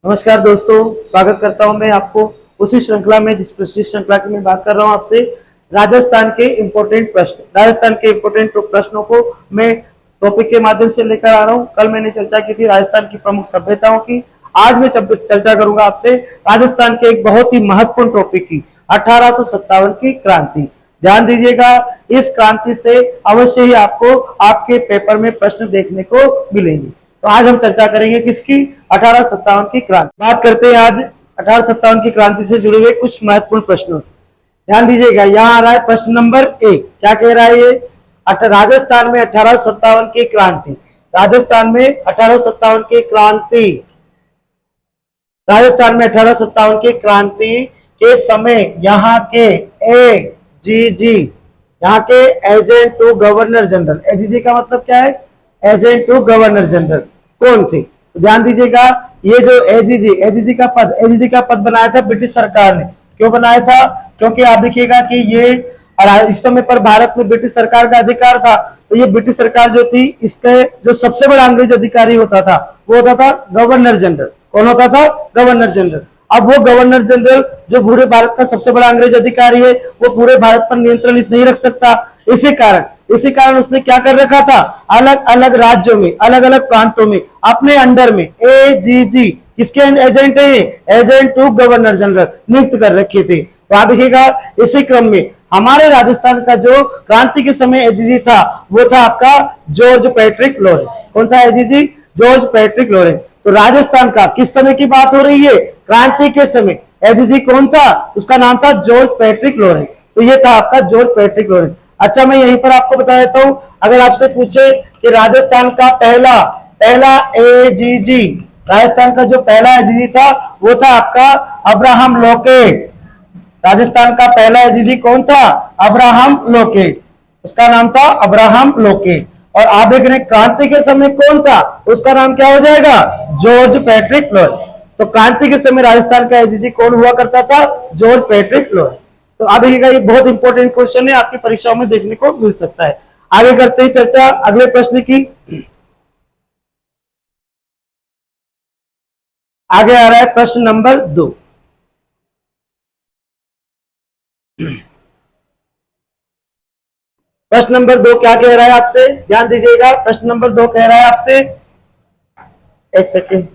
नमस्कार दोस्तों, स्वागत करता हूं मैं आपको उसी श्रृंखला में जिस श्रृंखला की मैं बात कर रहा हूं आपसे। राजस्थान के इंपोर्टेंट प्रश्न, राजस्थान के इंपोर्टेंट प्रश्नों को मैं टॉपिक के माध्यम से लेकर आ रहा हूं। कल मैंने चर्चा की थी राजस्थान की प्रमुख सभ्यताओं की। आज मैं चर्चा करूंगा आपसे राजस्थान के एक बहुत ही महत्वपूर्ण टॉपिक की, 1857 की क्रांति। ध्यान दीजिएगा, इस क्रांति से अवश्य ही आपको आपके पेपर में प्रश्न देखने को मिलेंगे। तो आज हम चर्चा करेंगे किसकी? 1857 की क्रांति। बात करते हैं आज 1857 की क्रांति से जुड़े हुए कुछ महत्वपूर्ण प्रश्नों। ध्यान दीजिएगा, यहाँ आ रहा है प्रश्न नंबर 1। क्या कह रहा है ये? राजस्थान में 1857 की क्रांति। राजस्थान में 1857 की क्रांति। राजस्थान में 1857 की क्रांति के समय यहाँ के एजीजी, यहाँ के agent to governor general, AGG का मतलब क्या है? एजेंट टू गवर्नर जनरल कौन थे? तो ध्यान दीजिएगा, ये जो एजीजी का पद बनाया था ब्रिटिश सरकार ने। क्यों बनाया था? क्योंकि आप देखिएगा कि ये इस समय पर भारत में ब्रिटिश सरकार का अधिकार था। तो ये ब्रिटिश सरकार जो थी, इसके जो सबसे बड़ा अंग्रेज अधिकारी होता था वो होता था गवर्नर जनरल। कौन होता था? Governor general. अब वो गवर्नर जनरल जो पूरे भारत का सबसे बड़ा अंग्रेज अधिकारी है, वो पूरे भारत पर नियंत्रण नहीं रख सकता। इसी कारण उसने क्या कर रखा था? अलग अलग राज्यों में, अलग अलग प्रांतों में अपने अंडर में एजीजी, किसके एजेंट है? एजेंट टू गवर्नर जनरल नियुक्त कर रखे थे। तो आप देखिएगा, इसी क्रम में हमारे राजस्थान का जो क्रांति के समय एजीजी था वो था आपका जॉर्ज पैट्रिक लॉरेंस। कौन था एजीजी? George Patrick Lawrence. तो राजस्थान का किस समय की बात हो रही है? क्रांति के समय। एजीजी कौन था? उसका नाम था जॉर्ज पैट्रिक लॉरेंस। तो ये था आपका जॉर्ज पैट्रिक लॉरेंस। अच्छा, मैं यहीं पर आपको बता देता हूं, अगर आपसे पूछे कि राजस्थान का पहला एजीजी, राजस्थान का जो पहला एजीजी था वो था आपका अब्राहम लॉकेट। राजस्थान का पहला एजीजी कौन था? Abraham locket. उसका नाम था अब्राहम लॉकेट। और आप देख रहे हैं क्रांति के समय कौन था? उसका नाम क्या हो जाएगा? George Patrick Lawrence. तो क्रांति के समय राजस्थान का एजीजी कौन हुआ करता था? George Patrick Lawrence. तो आप देखिएगा, ये बहुत इंपॉर्टेंट क्वेश्चन है, आपकी परीक्षाओं में देखने को मिल सकता है। आगे करते ही चर्चा अगले प्रश्न की। आगे आ रहा है प्रश्न नंबर 2। प्रश्न नंबर 2 क्या कह रहा है आपसे? ध्यान दीजिएगा, प्रश्न नंबर 2 कह रहा है आपसे, एक सेकेंड।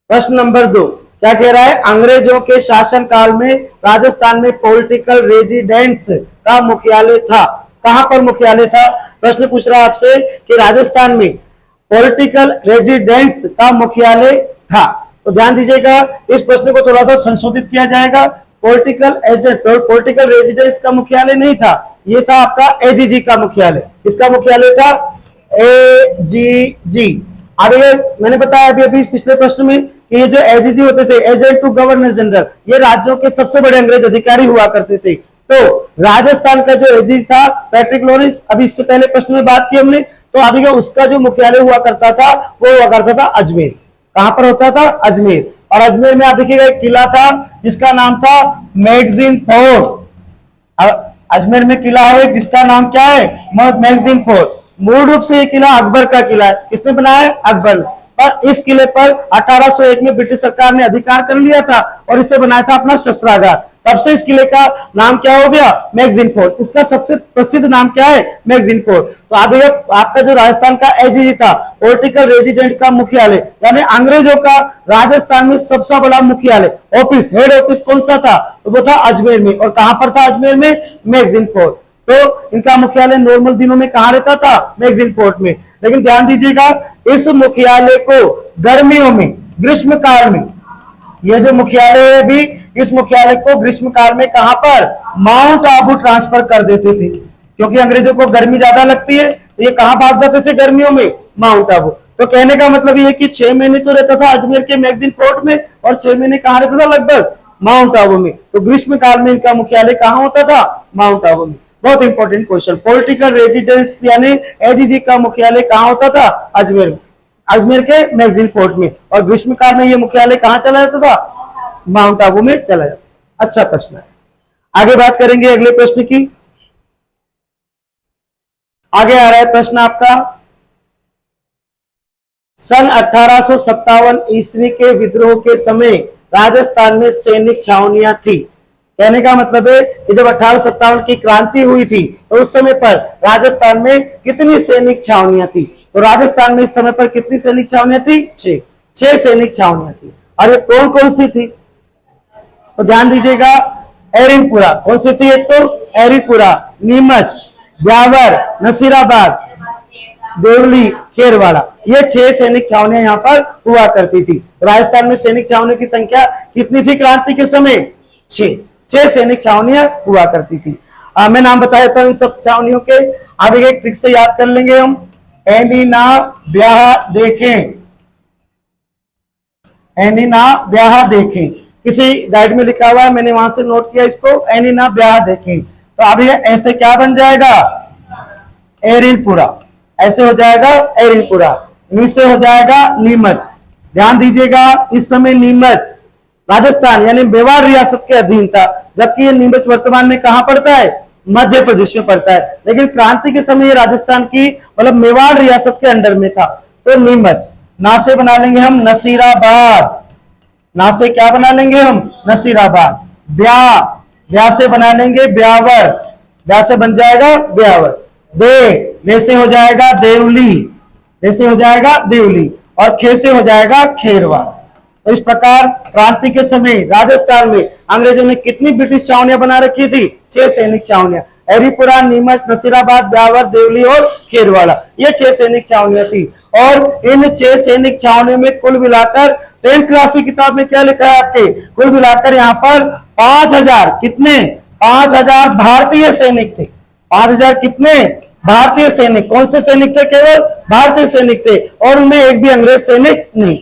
प्रश्न नंबर 2 क्या कह रहा है? अंग्रेजों के शासन काल में राजस्थान में पॉलिटिकल रेजिडेंस का मुख्यालय था। कहां पर मुख्यालय था? प्रश्न पूछ रहा है आपसे कि राजस्थान में पॉलिटिकल रेजिडेंस का मुख्यालय था। तो ध्यान दीजिएगा, इस प्रश्न को थोड़ा सा संशोधित किया जाएगा। पॉलिटिकल रेजिडेंस का मुख्यालय नहीं था, ये था आपका एजीजी का मुख्यालय। किसका मुख्यालय था? एजीजी। अभी मैंने बताया अभी पिछले प्रश्न में कि ये जो एजीजी होते थे, एजेंट टू गवर्नर जनरल, ये राज्यों के सबसे बड़े अंग्रेज अधिकारी हुआ करते थे। तो राजस्थान का जो एजीजी था पैट्रिक लॉरेंस, अभी इससे पहले प्रश्न में बात की हमने, तो अभी का उसका जो मुख्यालय हुआ करता था वो हुआ करता था अजमेर। कहां पर होता था? अजमेर। और अजमेर में आप देखिएगा एक किला था जिसका नाम था मैगजीन फोर्ट। अजमेर में किला है जिसका नाम क्या है? Magazine fort. मूल रूप से ये किला अकबर का किला है। किसने बनाया? अकबर। पर इस किले पर 1801 में ब्रिटिश सरकार ने अधिकार कर लिया था और इसे बनाया था अपना शस्त्रागार। तब से इस किले का नाम क्या हो गया? Magazine fort. इसका सबसे प्रसिद्ध नाम क्या है? Magazine fort. तो अभी आपका जो राजस्थान का एजीजी था, पॉलिटिकल रेजिडेंट का मुख्यालय, यानी अंग्रेजों का राजस्थान में सबसे बड़ा मुख्यालय, ऑफिस, हेड ऑफिस कौन सा था? तो वो था अजमेर में। और कहां पर था अजमेर में? Magazine fort. तो इनका मुख्यालय नॉर्मल दिनों में कहां रहता था? मैगजीन फोर्ट में। लेकिन ध्यान दीजिएगा, इस मुख्यालय को गर्मियों में, ग्रीष्म काल में, यह जो मुख्यालय है भी, इस मुख्यालय को ग्रीष्म काल में कहां पर? माउंट आबू ट्रांसफर कर देते थे, क्योंकि अंग्रेजों को गर्मी ज्यादा लगती है। तो ये कहां भाग जाते थे गर्मियों में? माउंट आबू। तो कहने का मतलब ये कि 6 महीने तो रहता था अजमेर के मैगजीन फोर्ट में, और 6 महीने कहां रहता था? लगभग माउंट आबू में। तो ग्रीष्म काल में इनका मुख्यालय कहां होता था? माउंट आबू में। बहुत इंपॉर्टेंट क्वेश्चन। पॉलिटिकल रेजिडेंस यानी एजीजी का मुख्यालय कहां होता था? अजमेर में, अजमेर के मैगजीन फोर्ट में। और ग्रीष्म काल में यह मुख्यालय कहां चला जाता था? माउंट आबू में चला जाता। अच्छा प्रश्न है। आगे बात करेंगे अगले प्रश्न की। आगे आ रहा है प्रश्न आपका सन 1857 ईस्वी के विद्रोह के समय राजस्थान में सैनिक छावनियां थी। कहने का मतलब है कि जब 1857 की क्रांति हुई थी तो उस समय पर राजस्थान में कितनी सैनिक छावनियां थी? तो राजस्थान में इस समय पर कितनी सैनिक छावनियां थी? 6 सैनिक छावनियां थी। और ये कौन कौन सी थी? तो ध्यान दीजिएगा, एरिनपुरा कौन सी थी? एक तो एरिनपुरा, नीमच, ब्यावर, नसीराबाद, देवली, खेरवाड़ा, ये 6 सैनिक छावनियां यहाँ पर हुआ करती थी। राजस्थान में सैनिक छावनियों की संख्या कितनी थी क्रांति के समय? 6 सैनिक छावनियां हुआ करती थी। मैं नाम बता देता हूं इन सब छावनियों के। अब एक ट्रिक से याद कर लेंगे हम। एनी ना ब्याह देखें, एनी ना ब्याह देखें, किसी गाइड में लिखा हुआ है, मैंने वहां से नोट किया इसको। एनी ना ब्याह देखें, तो अब ये ऐसे क्या बन जाएगा? एरिनपुरा, ऐसे हो जाएगा एरिनपुरा। नीचे हो जाएगा नीमच। ध्यान दीजिएगा, इस समय नीमच राजस्थान यानी मेवाड़ रियासत के अधीन था, जबकि ये नीमच वर्तमान में कहां पड़ता है? मध्य प्रदेश में पड़ता है। लेकिन क्रांति के समय ये राजस्थान की मतलब मेवाड़ रियासत के अंडर में था। तो नीमच, ना से बना लेंगे हम नसीराबाद, ना से क्या बना लेंगे हम? नसीराबाद। ब्याह, ब्याह से बना लेंगे ब्यावर, ब्याह से बन जाएगा ब्यावर। दे से हो जाएगा देवली, दे से हो जाएगा देवली, और खे से हो जाएगा खेरवा। तो इस प्रकार क्रांति के समय राजस्थान में अंग्रेजों ने कितनी ब्रिटिश छावनियां बना रखी थी? 6 सैनिक छावनियां। एरीपुरा, नीमच, नसीराबाद, ब्यावर, देवली और खेरवाड़ा, ये 6 सैनिक छावनियां थी। और इन 6 सैनिक छावनियों में कुल मिलाकर 10th क्लास की किताब में क्या लिखा है आपके? कुल मिलाकर यहाँ पर 5000 कितने? 5000 भारतीय सैनिक थे। 5000 कितने? भारतीय सैनिक। कौन से सैनिक थे? केवल भारतीय सैनिक थे, और उनमें एक भी अंग्रेज सैनिक नहीं।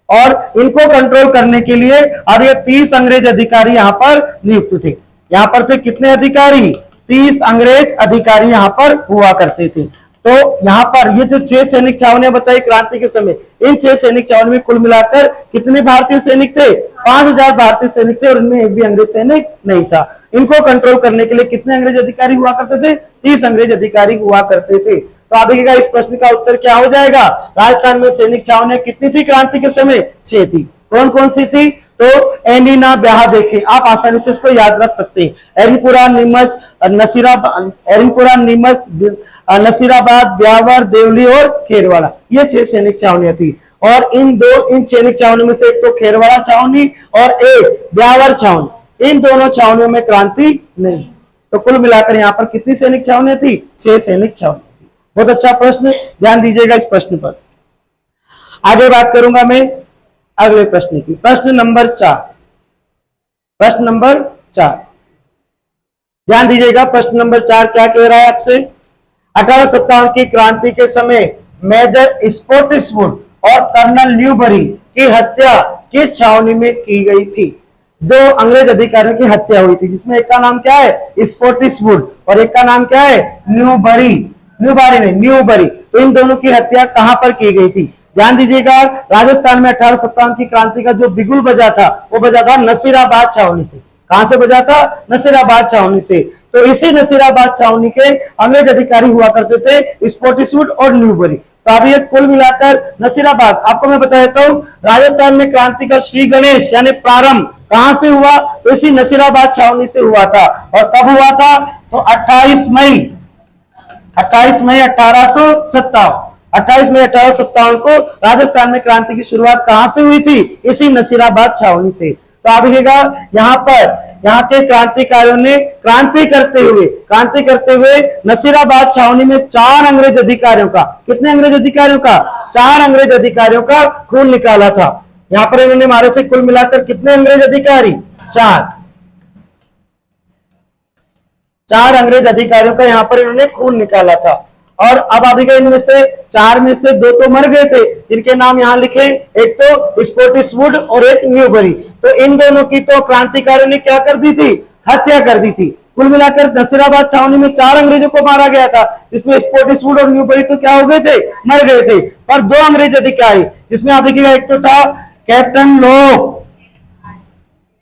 और इनको कंट्रोल करने के लिए अब ये 30 अंग्रेज अधिकारी यहां पर नियुक्त थे। यहां पर थे कितने अधिकारी? 30 अंग्रेज अधिकारी यहां पर हुआ करते थे। तो यहां पर ये जो 6 सैनिक छावनियां बताई क्रांति के समय, इन 6 सैनिक छावनी में कुल मिलाकर कितने भारतीय सैनिक थे? 5000 भारतीय सैनिक थे, और इनमें एक भी अंग्रेज सैनिक नहीं था। इनको कंट्रोल करने के लिए कितने अंग्रेज अधिकारी हुआ करते थे? 30 अंग्रेज अधिकारी हुआ करते थे। तो आप देखिएगा इस प्रश्न का उत्तर क्या हो जाएगा? राजस्थान में सैनिक छावनियां कितनी थी क्रांति के समय? 6 थी। कौन कौन सी थी? तो एनी ना ब्याह देखें, आप आसानी से इसको याद रख सकते हैं। एरिनपुरा, नीमच, नसीराबाद, एरिनपुरा, नीमच, नसीराबाद, ब्यावर, देवली और खेरवाड़ा, ये 6 सैनिक छावनियां थी। और इन सैनिक छावनियों में से एक तो खेरवाड़ा छावनी और एक ब्यावर छावनी, इन दोनों छावनियों में क्रांति नहीं। तो कुल मिलाकर यहाँ पर कितनी सैनिक छावनियां थी? 6 सैनिक छावनी। बहुत अच्छा प्रश्न, ध्यान दीजिएगा इस प्रश्न पर। आगे बात करूंगा मैं अगले प्रश्न की। प्रश्न नंबर 4, प्रश्न नंबर 4, ध्यान दीजिएगा। प्रश्न नंबर 4 क्या कह रहा है आपसे? 1857 की क्रांति के समय मेजर स्पोर्टिसवुड और कर्नल न्यूबरी की हत्या किस छावनी में की गई थी? 2 अंग्रेज अधिकारियों की हत्या हुई थी, जिसमें एक का नाम क्या है? स्पोर्टिसवुड, और एक का नाम क्या है? न्यूबरी। न्यूबरी। तो इन दोनों की हत्या कहां पर की गई थी? ध्यान दीजिएगा, राजस्थान में 1857 की क्रांति का जो बिगुल बजा था वो बजा था नसीराबाद छावनी से। कहां से बजा था? नसीराबाद छावनी से। तो इसी नसीराबाद छावनी के अंग्रेज अधिकारी हुआ करते थे स्पोर्टिसवुड और न्यूबरी। तो अब ये कुल मिलाकर नसीराबाद, आपको मैं बता देता हूं, राजस्थान में क्रांति का श्री गणेश यानी प्रारंभ कहां से हुआ? तो इसी नसीराबाद छावनी से हुआ था। और कब हुआ था? तो 28 मई 1857। 28 मई 1857 को राजस्थान में क्रांति की शुरुआत कहां से हुई थी? इसी नसीराबाद छावनी से। तो आप देखिएगा यहाँ पर यहाँ के क्रांतिकारियों ने क्रांति करते हुए नसीराबाद छावनी में 4 अंग्रेज अधिकारियों का, कितने अंग्रेज अधिकारियों का? 4 अंग्रेज अधिकारियों का खून निकाला था। यहाँ पर इन्होंने मारे थे कुल मिलाकर कितने अंग्रेज अधिकारी? 4 अंग्रेज अधिकारियों का यहाँ पर इन्होंने खून निकाला था। और अब अभी इनमें से 4 में से 2 तो मर गए थे, जिनके नाम यहाँ लिखे, एक तो स्पोर्टिसवुड और एक न्यूबरी। तो इन दोनों की तो क्रांतिकारियों ने क्या कर दी थी? हत्या कर दी थी। कुल मिलाकर नसीराबाद छावनी में 4 अंग्रेजों को मारा गया था, जिसमें स्पोर्टिसवुड और न्यूबरी तो क्या हो गए थे? मर गए थे। पर 2 अंग्रेज अधिकारी, जिसमें आप देखिएगा एक तो था कैप्टन लो,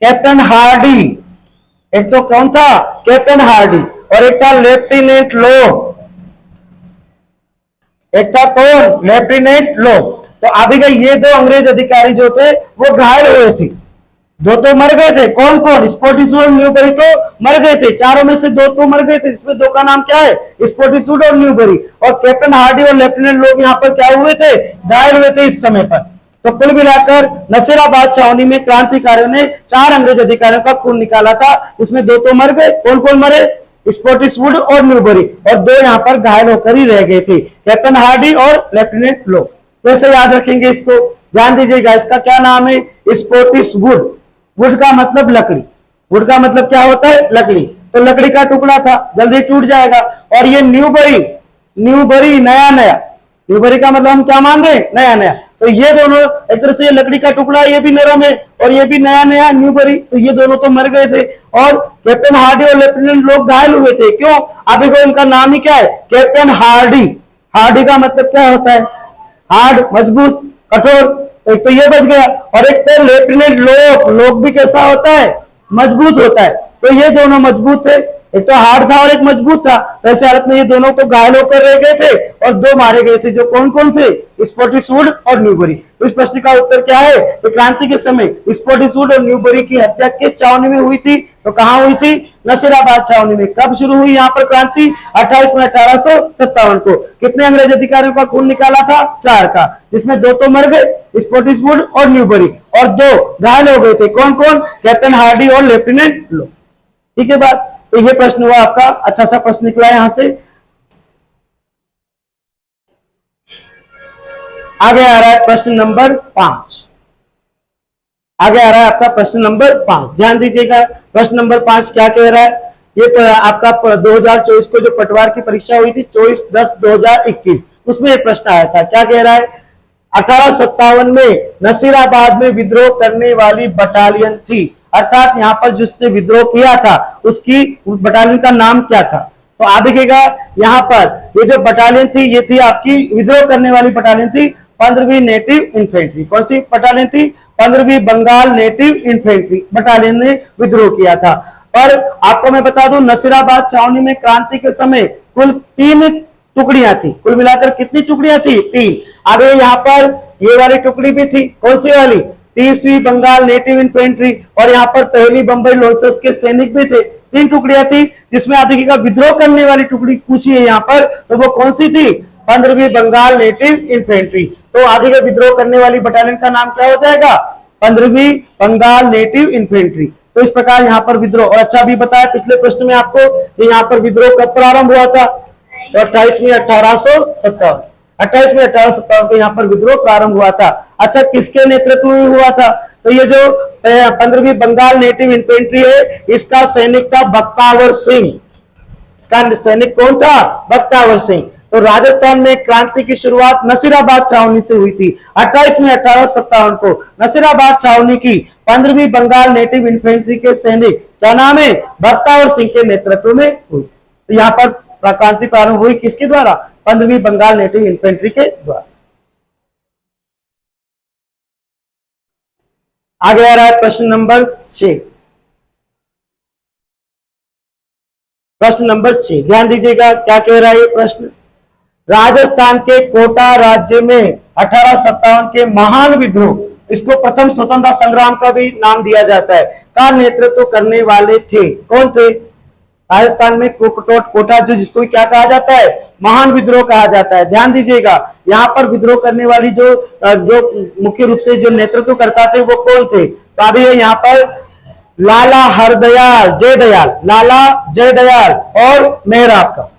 कैप्टन हार्डी, एक तो कौन था? कैप्टन हार्डी, और एक था लेफ्टिनेंट लो, एक था कौन? लेफ्टिनेंट लो। तो अभी का ये दो अंग्रेज अधिकारी जो थे वो घायल हुए थे, दो तो मर गए थे। कौन कौन? स्पॉटिसवुड और न्यूबरी तो मर गए थे, चारों में से दो तो मर गए थे, इसमें दो का नाम क्या है? स्पॉटिसवुड और न्यूबरी। और कैप्टन हार्डी और लेफ्टिनेंट लोग यहाँ पर क्या हुए थे? घायल हुए थे इस समय पर। तो कुल मिलाकर नसीराबाद छावनी में क्रांतिकारियों ने 4 अंग्रेज अधिकारियों का खून निकाला था, इसमें दो तो मर गए। कौन कौन मरे? स्पॉटिसवुड और न्यूबरी, और दो यहाँ पर घायल होकर ही रह गए थे, कैप्टन हार्डी और लेफ्टिनेंट लोग। कैसे याद रखेंगे इसको? ध्यान दीजिएगा, इसका क्या नाम है? स्पॉटिसवुड। वुड का मतलब लकड़ी, वुड का मतलब क्या होता है? लकड़ी। तो लकड़ी का टुकड़ा था, जल्दी टूट जाएगा। और ये न्यूबरी, न्यूबरी नया नया, न्यूबरी का मतलब हम क्या मान रहे हैं? नया नया। तो ये दोनों एक तरह से ये लकड़ी का टुकड़ा, ये भी नरम है और ये भी नया नया न्यूबरी, तो ये दोनों तो मर गए थे। और कैप्टन हार्डी और लेफ्टिनेंट लोग घायल हुए थे। क्यों? अभी को इनका नाम ही क्या है? Captain Hardy. हार्डी का मतलब क्या होता है? हार्ड, मजबूत, कठोर। एक तो ये बच गया, और एक तो लेफ्टिनेंट लोग, लोग भी कैसा होता है? मजबूत होता है। तो ये दोनों मजबूत थे, एक तो हार्ड था और एक मजबूत था। तो ऐसे हालत में ये दोनों तो घायल होकर रह गए थे और दो मारे गए थे, जो कौन कौन थे? स्पॉटिसवुड और न्यूबरी। तो इस प्रश्न का उत्तर क्या है? तो क्रांति के समय स्पॉटिसवुड और न्यूबरी की हत्या किस छावनी में हुई थी? तो कहां हुई थी? नसीराबाद छावनी में। कब शुरू हुई यहाँ पर क्रांति? 28 मई 1857 को। कितने अंग्रेज अधिकारियों का खून निकाला था? 4 का, जिसमें दो तो मर गए, स्पॉटिसवुड और न्यूबरी, और दो घायल हो गए थे। कौन कौन? कैप्टन हार्डी और लेफ्टिनेंट लो। ठीक है बात। तो ये प्रश्न हुआ आपका, अच्छा सा प्रश्न निकला यहां से। आगे आ रहा है प्रश्न नंबर 5। आगे आ रहा है आपका प्रश्न नंबर 5। ध्यान दीजिएगा, प्रश्न नंबर 5 क्या कह रहा है? ये आपका 2024 को जो पटवार की परीक्षा हुई थी 24/10/2021, उसमें एक प्रश्न आया था। क्या कह रहा है? 1857 में नसीराबाद में विद्रोह करने वाली बटालियन थी, अर्थात यहाँ पर जिसने विद्रोह किया था उसकी बटालियन का नाम क्या था? तो आप देखिएगा यहाँ पर ये जो बटालियन थी, ये थी आपकी विद्रोह करने वाली बटालियन थी 15वीं नेटिव इन्फेंट्री। कौन सी बटालियन थी? 15वीं बंगाल नेटिव इन्फेंट्री बटालियन ने विद्रोह किया था। और आपको मैं बता दूं, नसीराबाद छावनी में क्रांति के समय कुल 3 टुकड़ियां थी। कुल मिलाकर कितनी टुकड़ियां थी? 3। आगे यहाँ पर ये वाली टुकड़ी भी थी, कौन सी वाली? 30वीं बंगाल नेटिव इन्फेंट्री। और यहाँ पर पहली बंबई लोचर्स के सैनिक भी थे। 3 टुकड़ियां थी, जिसमें आप देखिएगा विद्रोह करने वाली टुकड़ी पूछी है यहाँ पर, तो वो कौन सी थी? 15वीं बंगाल नेटिव इन्फेंट्री। तो आगे का विद्रोह करने वाली बटालियन का नाम क्या हो जाएगा? 15वीं बंगाल नेटिव इन्फेंट्री। तो इस प्रकार यहाँ पर विद्रोह, और अच्छा भी बताया पिछले प्रश्न में आपको, यहाँ पर विद्रोह कब प्रारंभ हुआ था? तो 28 मई 1857। 28 मई 1857 को यहाँ पर विद्रोह प्रारंभ हुआ था। अच्छा, किसके नेतृत्व में हुआ था? तो ये जो 15वीं बंगाल नेटिव इन्फेंट्री है, इसका सैनिक था बख्तावर सिंह। इसका सैनिक कौन था? बख्तावर सिंह। तो राजस्थान में क्रांति की शुरुआत नसीराबाद छावनी से हुई थी। 28 मई 1857 को नसीराबाद छावनी की 15वीं बंगाल नेटिव इन्फेंट्री के सैनिक, क्या नाम है? बख्तावर सिंह के नेतृत्व में हुई। तो यहाँ पर क्रांति प्रारंभ हुई किसके द्वारा? 15वीं बंगाल नेटिव इन्फेंट्री के द्वारा। आगे आ रहा है प्रश्न नंबर 6। प्रश्न नंबर 6, ध्यान दीजिएगा क्या कह रहा है ये प्रश्न। राजस्थान के कोटा राज्य में 1857 के महान विद्रोह, इसको प्रथम स्वतंत्रता संग्राम का भी नाम दिया जाता है, का नेतृत्व करने वाले थे। कौन थे? राजस्थान में कोटा, जो जिसको क्या कहा जाता है? महान विद्रोह कहा जाता है। ध्यान दीजिएगा, यहाँ पर विद्रोह करने वाली जो मुख्य रूप से जो नेतृत्व करता थे वो कौन थे? तो अभी यहाँ पर लाला हरदयाल जयदयाल, लाला जयदयाल और मेहराब का,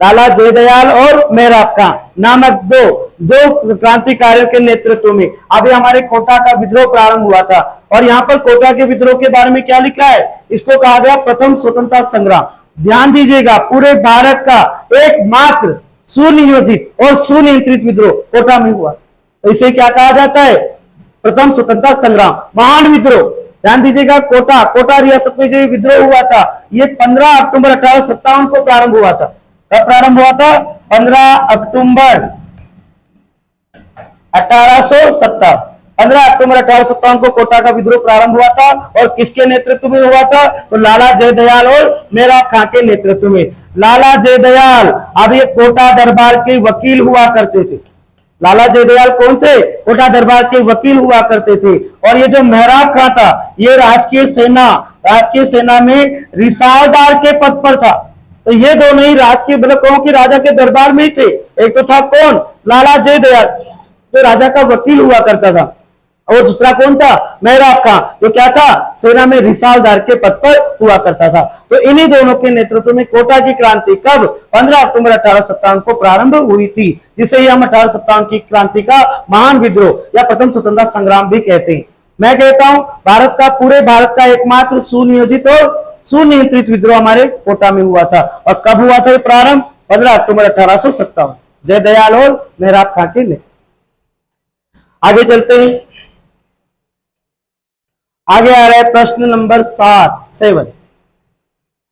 लाला जयदयाल और मेहराब का नामक दो क्रांतिकारियों के नेतृत्व में अभी हमारे कोटा का विद्रोह प्रारंभ हुआ था। और यहाँ पर कोटा के विद्रोह के बारे में क्या लिखा है? इसको कहा गया प्रथम स्वतंत्रता संग्राम। ध्यान दीजिएगा, पूरे भारत का एकमात्र सुनियोजित और सुनियंत्रित विद्रोह कोटा में हुआ। तो इसे क्या कहा जाता है? प्रथम स्वतंत्रता संग्राम, महान विद्रोह। ध्यान दीजिएगा, कोटा रियासत में जो विद्रोह हुआ था, ये 15 अक्टूबर 1857 को प्रारंभ हुआ था। कब प्रारंभ हुआ था? 15 अक्टूबर 1857। 15 अक्टूबर 1857 को कोटा का विद्रोह प्रारंभ हुआ था। और किसके नेतृत्व में हुआ था? तो लाला जयदयाल और मेहराब खां के नेतृत्व में। लाला जयदयाल अब ये कोटा दरबार के वकील हुआ करते थे। लाला जयदयाल कौन थे? कोटा दरबार के वकील हुआ करते थे। और ये जो मेहराब खां था, ये राजकीय सेना में रिसालदार के पद पर था। तो ये दोनों ही राजकीय मतलब कौन के राजा के दरबार में ही थे। एक तो था कौन? लाला जयदयाल, जो राजा का वकील हुआ करता था, और दूसरा कौन था? मेहराब खां, जो क्या था? सेना में रिसालदार के पद पर हुआ करता था। तो इन्हीं दोनों के नेतृत्व में कोटा की क्रांति कब? 15 अक्टूबर 1857 को प्रारंभ हुई थी, जिसे हम 1857 की क्रांति का महान विद्रोह या प्रथम स्वतंत्रता संग्राम भी कहते हैं। मैं कहता हूं पूरे भारत का एकमात्र सुनियोजित और सुनियंत्रित विद्रोह हमारे कोटा में हुआ था। और कब हुआ था ये प्रारंभ? 15 अक्टूबर 1857, जयदयाल और मेहराब खां के लिए। आगे चलते हैं। आगे आ रहा है प्रश्न नंबर 7।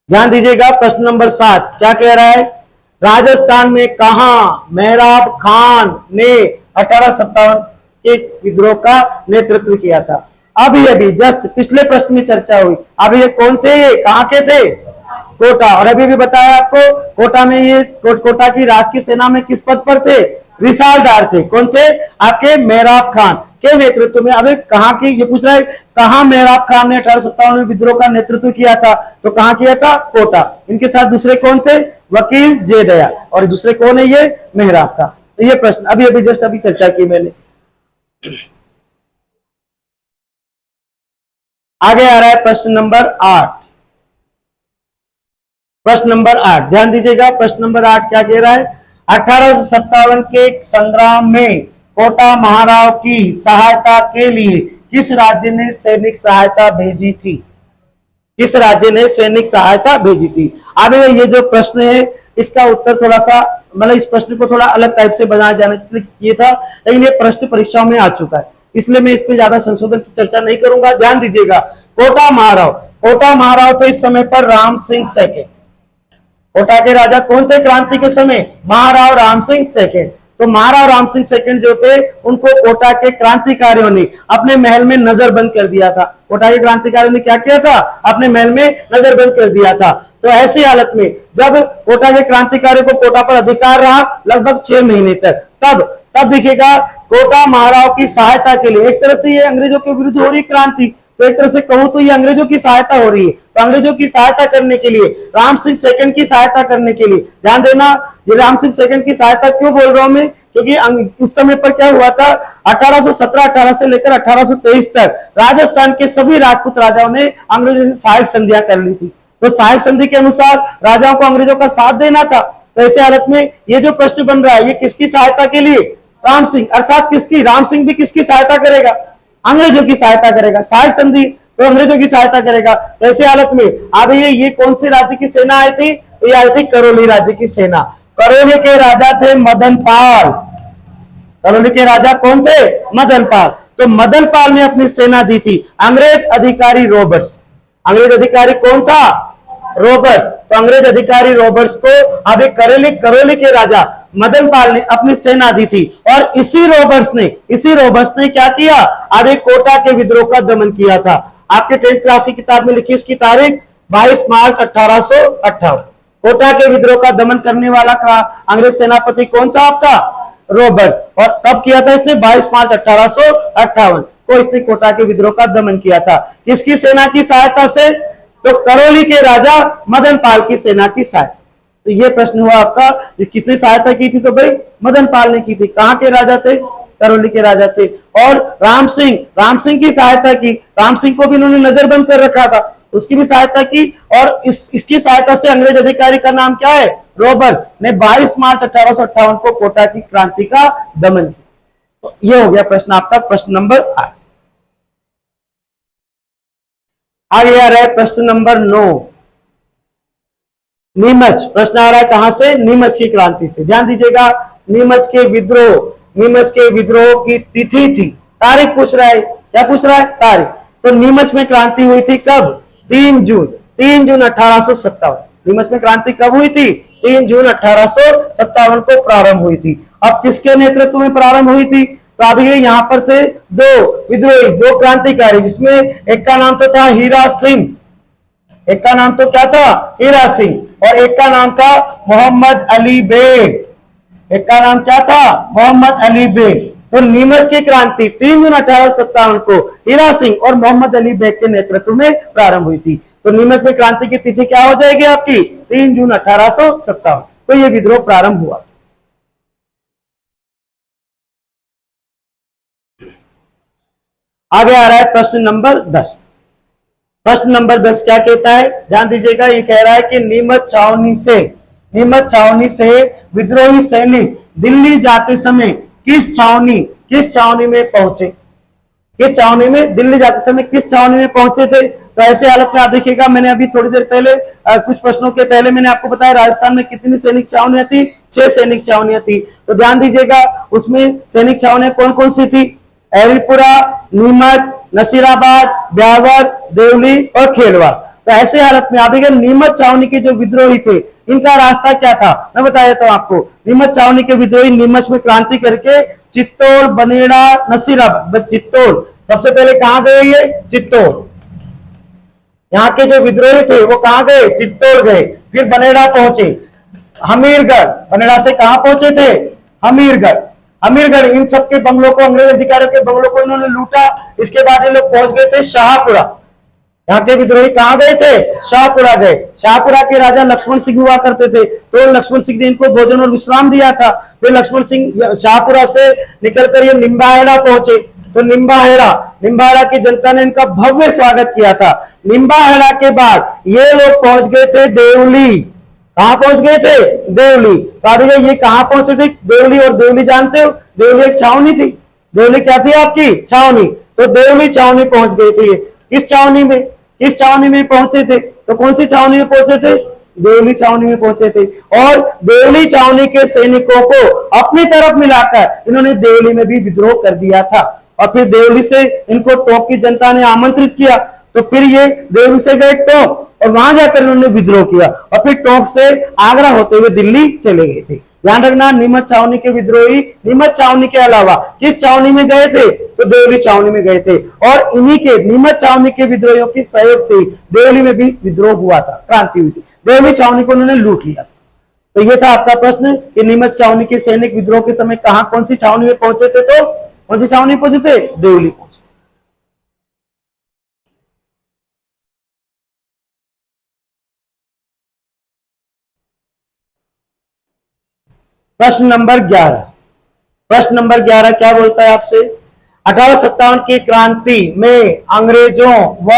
ध्यान दीजिएगा, प्रश्न नंबर 7 क्या कह रहा है? राजस्थान में कहां मेहराब खान ने 1857 के विद्रोह का नेतृत्व किया था? अभी जस्ट पिछले प्रश्न में चर्चा हुई। अभी ये कौन थे? ये कहां के थे? कोटा। और अभी भी बताया आपको, कोटा में ये कोटा की राजकीय सेना में किस पद पर थे? रिसालदार थे। कौन थे? आपके मेहराब खान के नेतृत्व में। अभी कहां की ये पूछ रहा है, कहां मेहराब खान ने 1857 में विद्रोह का नेतृत्व किया था? तो कहां किया था? कोटा। इनके साथ दूसरे कौन थे? वकील जयदयाल। और दूसरे कौन है? ये मेहराब खान। तो ये प्रश्न अभी जस्ट चर्चा की मैंने। आगे आ रहा है प्रश्न नंबर 8। प्रश्न नंबर 8 ध्यान दीजिएगा, प्रश्न नंबर 8 क्या कह रहा है? 1857 के संग्राम में कोटा महाराव की सहायता के लिए किस राज्य ने सैनिक सहायता भेजी थी? किस राज्य ने सैनिक सहायता भेजी थी? अब ये जो प्रश्न है, इसका उत्तर थोड़ा सा मतलब इस प्रश्न को थोड़ा अलग टाइप से बनाया जाना चाहिए था, लेकिन ये प्रश्न परीक्षाओं में आ चुका है, इसलिए मैं इस पर ज्यादा संशोधन की चर्चा नहीं करूंगा। ध्यान दीजिएगा, कोटा महाराव तो इस समय पर राम सिंह सेकंड। कोटा के राजा कौन थे क्रांति के समय? महाराव राम सिंह सेकंड। तो महाराव राम सिंह सेकंड जो थे, उनको कोटा के क्रांतिकारियों ने अपने महल में नजरबंद कर दिया था। कोटा के क्रांतिकारियों ने क्या किया था? अपने महल में नजरबंद कर दिया था। तो ऐसी हालत में जब कोटा के क्रांतिकारियों को कोटा पर अधिकार रहा लगभग 6 महीने तक, तब दिखेगा कोटा महाराव की सहायता के लिए, एक तरह से ये अंग्रेजों के विरुद्ध हो रही क्रांति, तो एक तरह से कहूं तो ये अंग्रेजों की सहायता हो रही है। तो अंग्रेजों की सहायता करने के लिए, राम सिंह सेकंड की सहायता करने के लिए, ध्यान देना, ये राम सिंह सेकंड की सहायता क्यों बोल रहा हूं मैं? क्योंकि इस समय पर क्या हुआ था, 1817-18 से लेकर 1823 तक राजस्थान के सभी राजपूत राजाओं ने अंग्रेजों से सहायक संधियां कर ली थी। तो सहायक संधि के अनुसार राजाओं को अंग्रेजों का साथ देना था। तो ऐसे हालत में ये जो प्रश्न बन रहा है, ये किसकी सहायता के लिए? राम सिंह, अर्थात किसकी? राम सिंह भी किसकी सहायता करेगा? अंग्रेजों की सहायता करेगा। सहायक संधि तो अंग्रेजों की सहायता करेगा। तो ऐसे हालत में अब ये कौन से राज्य की सेना आई थी? ये आई थी करौली राज्य की सेना। करौली के राजा थे मदन पाल। करौली के राजा कौन थे? मदन पाल। तो मदन पाल ने अपनी सेना दी थी अंग्रेज अधिकारी रॉबर्ट्स। अंग्रेज अधिकारी कौन था? रॉबर्ट्स। तो अंग्रेज अधिकारी रॉबर्ट्स को अभी करौली के राजा मदन पाल ने अपनी सेना दी थी। और इसी रॉबर्ट्स ने क्या किया? अभी कोटा के विद्रोह का दमन किया था। आपके 10th क्लास की किताब में लिखी इसकी तारीख 22 मार्च 1858। कोटा के विद्रोह का दमन करने वाला अंग्रेज सेनापति कौन था? आपका रॉबर्ट्स। और कब किया था इसने? 22 मार्च 1858 को इसने कोटा के विद्रोह का दमन किया था। किसकी सेना की सहायता से? तो करौली के राजा मदन पाल की सेना की सहायता। तो ये प्रश्न हुआ आपका, किसने सहायता की थी? तो भाई मदन पाल ने की थी। कहां के राजा थे? करौली के राजा थे। और राम सिंह की सहायता की। राम सिंह को भी इन्होंने नजरबंद कर रखा था, उसकी भी सहायता की। और इसकी सहायता से अंग्रेज अधिकारी का नाम क्या है? रॉबर्ट्स ने 22 मार्च 1858 को कोटा की क्रांति का दमन किया। तो ये हो गया प्रश्न आपका, प्रश्न नंबर 8। आगे आ रहा है प्रश्न नंबर 9। नीमच। प्रश्न आ रहा है कहां से? नीमच की क्रांति से। ध्यान दीजिएगा, नीमच के विद्रोह की तिथि थी, तारीख पूछ रहा है। क्या पूछ रहा है? तारीख। तो नीमच में क्रांति हुई थी कब? 3 जून 1857। नीमच में क्रांति कब हुई थी? 3 जून 1857 को प्रारंभ हुई थी। अब किसके नेतृत्व में प्रारंभ हुई थी? तो अभी यहाँ पर थे 2 विद्रोही, 2 क्रांतिकारी, जिसमें एक का नाम तो था हीरा सिंह। एक का नाम तो क्या था? हीरा सिंह। और एक का नाम था मोहम्मद अली बेग। एक का नाम क्या था? मोहम्मद अली बेग। तो नीमच की क्रांति 3 जून 1857 को हीरा सिंह और मोहम्मद अली बेग के नेतृत्व में प्रारंभ हुई थी। तो नीमच में क्रांति की तिथि क्या हो जाएगी आपकी? 3 जून 1857 को यह विद्रोह प्रारंभ हुआ। आगे आ रहा है प्रश्न नंबर 10। प्रश्न नंबर 10 क्या कहता है? ध्यान दीजिएगा। ये कह रहा है कि नीमच छावनी से विद्रोही सैनिक दिल्ली जाते समय किस छावनी में पहुंचे? किस छावनी में दिल्ली जाते समय किस छावनी में पहुंचे थे? तो ऐसे हालत में आप देखिएगा, मैंने अभी थोड़ी देर पहले कुछ प्रश्नों के पहले मैंने आपको बताया राजस्थान में कितनी सैनिक छावनियां थी? 6 सैनिक छावनियां थी। तो ध्यान दीजिएगा, उसमें सैनिक छावनियां कौन कौन सी थी? एरीपुरा, नीमच, नसीराबाद, ब्यावर, देवली और खेड़वा। तो ऐसे हालत में आप नीमच छावनी के जो विद्रोही थे इनका रास्ता क्या था? मैं बता देता हूं आपको। नीमच छावनी के विद्रोही नीमच में क्रांति करके चित्तौड़, बनेड़ा, नसीराबाद। चित्तौड़ सबसे पहले कहां गए? ये चित्तौड़। यहाँ के जो विद्रोही थे वो कहां गए? चित्तौड़ गए। फिर बनेड़ा पहुंचे, हमीरगढ़। बनेड़ा से कहां पहुंचे थे? हमीरगढ़। इन सबके बंगलों को, अंग्रेज अधिकारियों के बंगलों को इन्होंने लूटा। इसके बाद ये लोग पहुंच गए थे शाहपुरा। यहाँ के विद्रोही कहां गए थे? शाहपुरा गए। शाहपुरा के राजा लक्ष्मण सिंह हुआ करते थे, तो लक्ष्मण सिंह ने इनको भोजन और विश्राम दिया था। फिर लक्ष्मण सिंह शाहपुरा से निकलकर ये निम्बाहेड़ा पहुंचे। तो निम्बाहेड़ा की जनता ने इनका भव्य स्वागत किया था। निम्बाहेड़ा के बाद ये लोग पहुंच गए थे देवली। कहां पहुंच गए थे? देवली। तो अभी ये कहां पहुंचे थे? देवली। और देवली जानते हो, देवली एक छावनी थी। देवली क्या थी आपकी? छावनी। तो देवली छावनी पहुंच गए थे। किस छावनी में पहुंचे थे? तो कौन सी छावनी में पहुंचे थे? देवली छावनी में पहुंचे थे। और देवली छावनी के सैनिकों को अपनी तरफ मिलाकर इन्होंने देवली में भी विद्रोह कर दिया था। और फिर देवली से इनको टोंक की जनता ने आमंत्रित किया। तो फिर ये देवली से गए टोंक और वहां जाकर इन्होंने विद्रोह किया। और फिर टोंक से आगरा होते हुए दिल्ली चले गए थे। ध्यान रखना, नीमच छावनी के विद्रोही नीमच छावनी के अलावा किस छावनी में गए थे? तो देवली छावनी में गए थे। और इन्हीं के नीमच छावनी के विद्रोहियों के सहयोग से देवली में भी विद्रोह हुआ था, क्रांति हुई थी। देवली छावनी को उन्होंने लूट लिया था। तो यह था आपका प्रश्न कि नीमच छावनी के सैनिक विद्रोह के समय कहां, कौन सी छावनी में पहुंचे थे? तो कौन सी छावनी पहुंचे थे? देवली पहुंचे। प्रश्न नंबर 11 क्या बोलता है आपसे? 1857 की क्रांति में अंग्रेजों व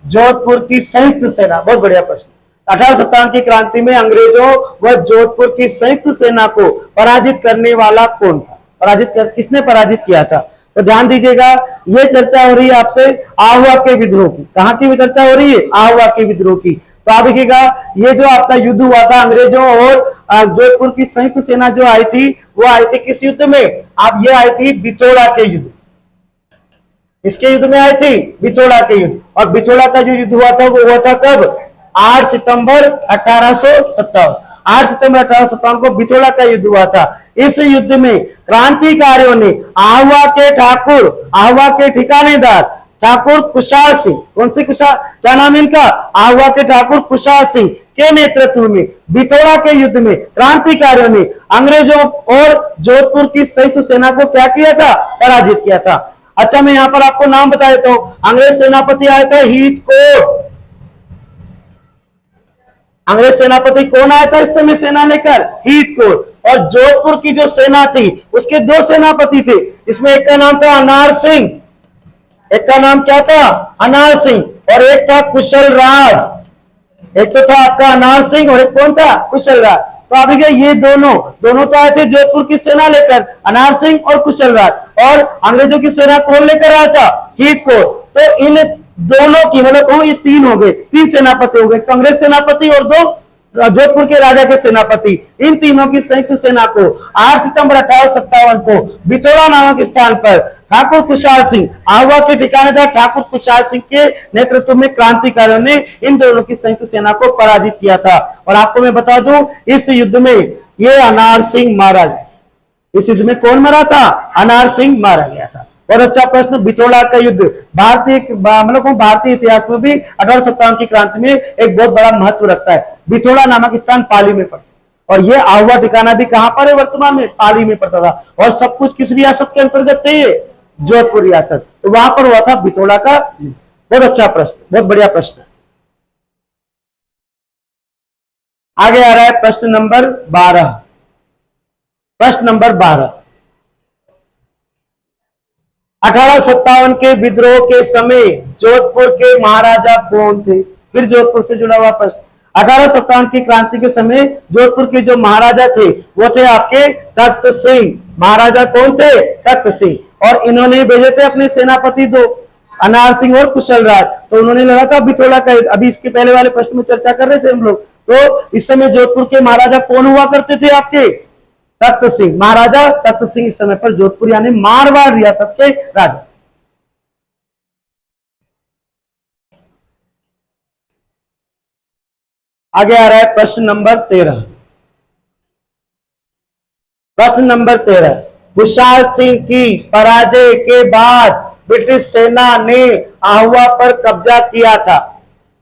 जोधपुर की संयुक्त सेना। बहुत बढ़िया प्रश्न। 1857 की क्रांति में अंग्रेजों व जोधपुर की संयुक्त सेना को पराजित करने वाला कौन था? किसने पराजित किया था? तो ध्यान दीजिएगा, यह चर्चा हो रही है आपसे आहुआ के विद्रोह की। कहां की चर्चा हो रही है? आहुआ के विद्रोह की। तो आप देखिएगा, ये जो आपका युद्ध हुआ था अंग्रेजों और जोधपुर की संयुक्त सेना जो आई थी, वो आई थी किस युद्ध में? आप ये आई थी बिथोड़ा के युद्ध। इसके युद्ध में आई थी बिथोड़ा के युद्ध। और बिथोड़ा का जो युद्ध हुआ था वो हुआ था कब? 8 सितंबर 1857। 8 सितंबर 1857 को बिथोड़ा का युद्ध हुआ था। इस युद्ध में क्रांतिकारियों ने आहुआ के ठिकानेदार ठाकुर कुशाल सिंह, कौन से कुशाल, क्या नाम इनका? आहुआ के ठाकुर कुशाल सिंह के नेतृत्व में बिथोड़ा के युद्ध में क्रांतिकारियों ने अंग्रेजों और जोधपुर की संयुक्त सेना को क्या किया था? पराजित किया था। अच्छा, मैं यहां पर आपको नाम बता देता हूं। अंग्रेज सेनापति आया था हीथकोट। अंग्रेज सेनापति कौन आया था इस समय सेना लेकर? हीथकोट। और जोधपुर की जो सेना थी उसके 2 सेनापति थे। इसमें एक का नाम था अनार सिंह, एक का नाम क्या था? अनार सिंह। और एक था कुशल राज। एक तो था आपका अनार सिंह और एक कौन था? कुशल राज। तो आप ये दोनों तो आए थे जोधपुर की सेना लेकर, अनार सिंह और कुशल राज। और अंग्रेजों की सेना कौन लेकर आया था? हीथकोट। तो इन दोनों की मतलब ये 3 हो गए, 3 सेनापति हो गए, कांग्रेस सेनापति और 2 जोधपुर के राजा के सेनापति। इन तीनों की संयुक्त सेना को 8 सितंबर 1857 को बिथोड़ा नामक स्थान पर ठाकुर कुशाल सिंह, आहुआ के ठिकानेदार ठाकुर कुशाल सिंह के नेतृत्व में क्रांतिकारियों ने इन दोनों की संयुक्त सेना को पराजित किया था। और आपको मैं बता दूं, इस युद्ध में ये अनार सिंह मारा गया। इस युद्ध में कौन मरा था? अनार सिंह मारा गया था। और अच्छा प्रश्न, बिथोड़ा का युद्ध भारतीय इतिहास में भी 1857 की क्रांति में एक बहुत बड़ा महत्व रखता है। बिथोड़ा नामक स्थान पाली में पड़ता है। और ये आहुआ ठिकाना भी कहां पर है वर्तमान में? पाली में पड़ता था। और सब कुछ किस रियासत के अंतर्गत थे? ये जोधपुर रियासत। तो वहां पर हुआ था बिटोड़ा का। बहुत अच्छा प्रश्न, बहुत बढ़िया प्रश्न। आगे आ रहा है प्रश्न नंबर 12। प्रश्न नंबर 12, 1857 के विद्रोह के समय जोधपुर के महाराजा कौन थे? फिर जोधपुर से जुड़ा हुआ प्रश्न। 1857 की क्रांति के समय जोधपुर के जो महाराजा थे वो थे आपके तख्त सिंह। महाराजा कौन थे? तख्त सिंह। और इन्होंने भेजे थे अपने सेनापति दो, अनार सिंह और कुशल राज। तो उन्होंने लड़ा था बिटोड़ा का। अभी इसके पहले वाले प्रश्न में चर्चा कर रहे थे हम लोग। तो इस समय जोधपुर के महाराजा कौन हुआ करते थे आपके? तख्त सिंह। महाराजा तख्त सिंह इस समय पर जोधपुर यानी मारवाड़ रियासत के राजा। आगे आ रहा है प्रश्न नंबर 13। प्रश्न नंबर 13, खुशहाल सिंह की पराजय के बाद ब्रिटिश सेना ने आहुआ पर कब्जा किया था।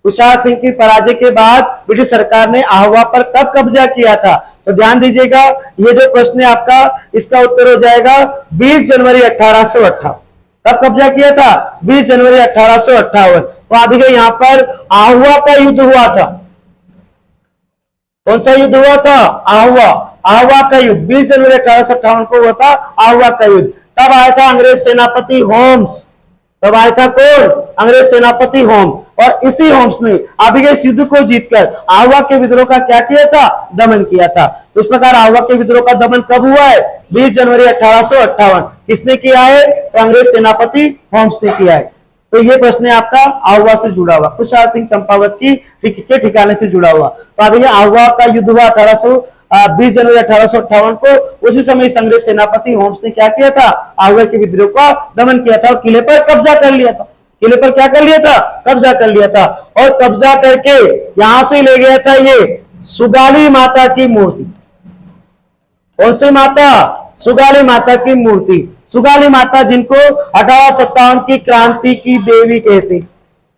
खुशहाल सिंह की पराजय के बाद ब्रिटिश सरकार ने आहुआ पर कब कब्जा किया था? तो ध्यान दीजिएगा, ये जो प्रश्न है आपका, इसका उत्तर हो जाएगा 20 जनवरी 1858। कब कब्जा किया था? 20 जनवरी 1858। तो अभी यहाँ पर आहुआ का युद्ध हुआ था। कौन सा युद्ध हुआ था? आहुआ। आहुआ का युद्ध 20 जनवरी 1858 को हुआ था आहुआ का युद्ध। तब आया था अंग्रेज सेनापति होम्स। तब आया था कौन? अंग्रेज सेनापति होम्स। और इसी होम्स ने अभी इस युद्ध को जीतकर आहुआ के विद्रोह का क्या किया था? दमन किया था। तो इस प्रकार आहुआ के विद्रोह का दमन कब हुआ है? 20 जनवरी 1858। किसने किया है? तो अंग्रेज सेनापति होम्स ने किया है। तो ये प्रश्न है आपका आहुआ से जुड़ा हुआ, खुशहाल सिंह चंपावत के ठिकाने से जुड़ा हुआ। तो अभी आहुआ का युद्ध हुआ 20 जनवरी 1858 को। उसी समय अंग्रेज सेनापति होम्स ने क्या किया था? आहुआ के विद्रोह का दमन किया था और किले पर कब्जा कर लिया था। किले पर क्या कर लिया था? कब्जा कर लिया था। और कब्जा करके यहां से ले गया था ये सुगाली माता की मूर्ति। कौन सी माता? सुगाली माता की मूर्ति। सुगाली माता जिनको 1857 की क्रांति की देवी कहते,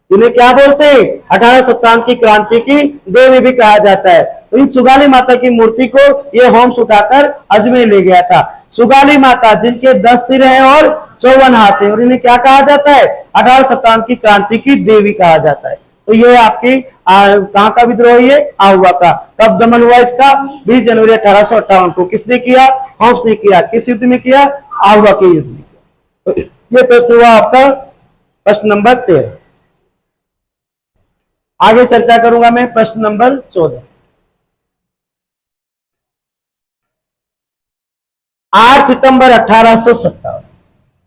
इन्हें क्या बोलते हैं? 1857 की क्रांति की देवी भी कहा जाता है। तो इन सुगाली माता की मूर्ति को ये होम्स उठाकर अजमेर ले गया था। सुगाली माता जिनके 10 सिर हैं और 54 हाथ हैं, और इन्हें क्या कहा जाता है? 1857 की क्रांति की देवी कहा जाता है। तो ये आपकी कहां का विद्रोह? ये आहुआ का। कब दमन हुआ इसका? 20 जनवरी 1858 को। किसने किया? होम्स ने किया। किस युद्ध में किया? आहुआ के युद्ध में किया। तो ये प्रश्न हुआ आपका प्रश्न नंबर 13। आगे चर्चा करूंगा मैं प्रश्न नंबर 14। 8 सितंबर 1857।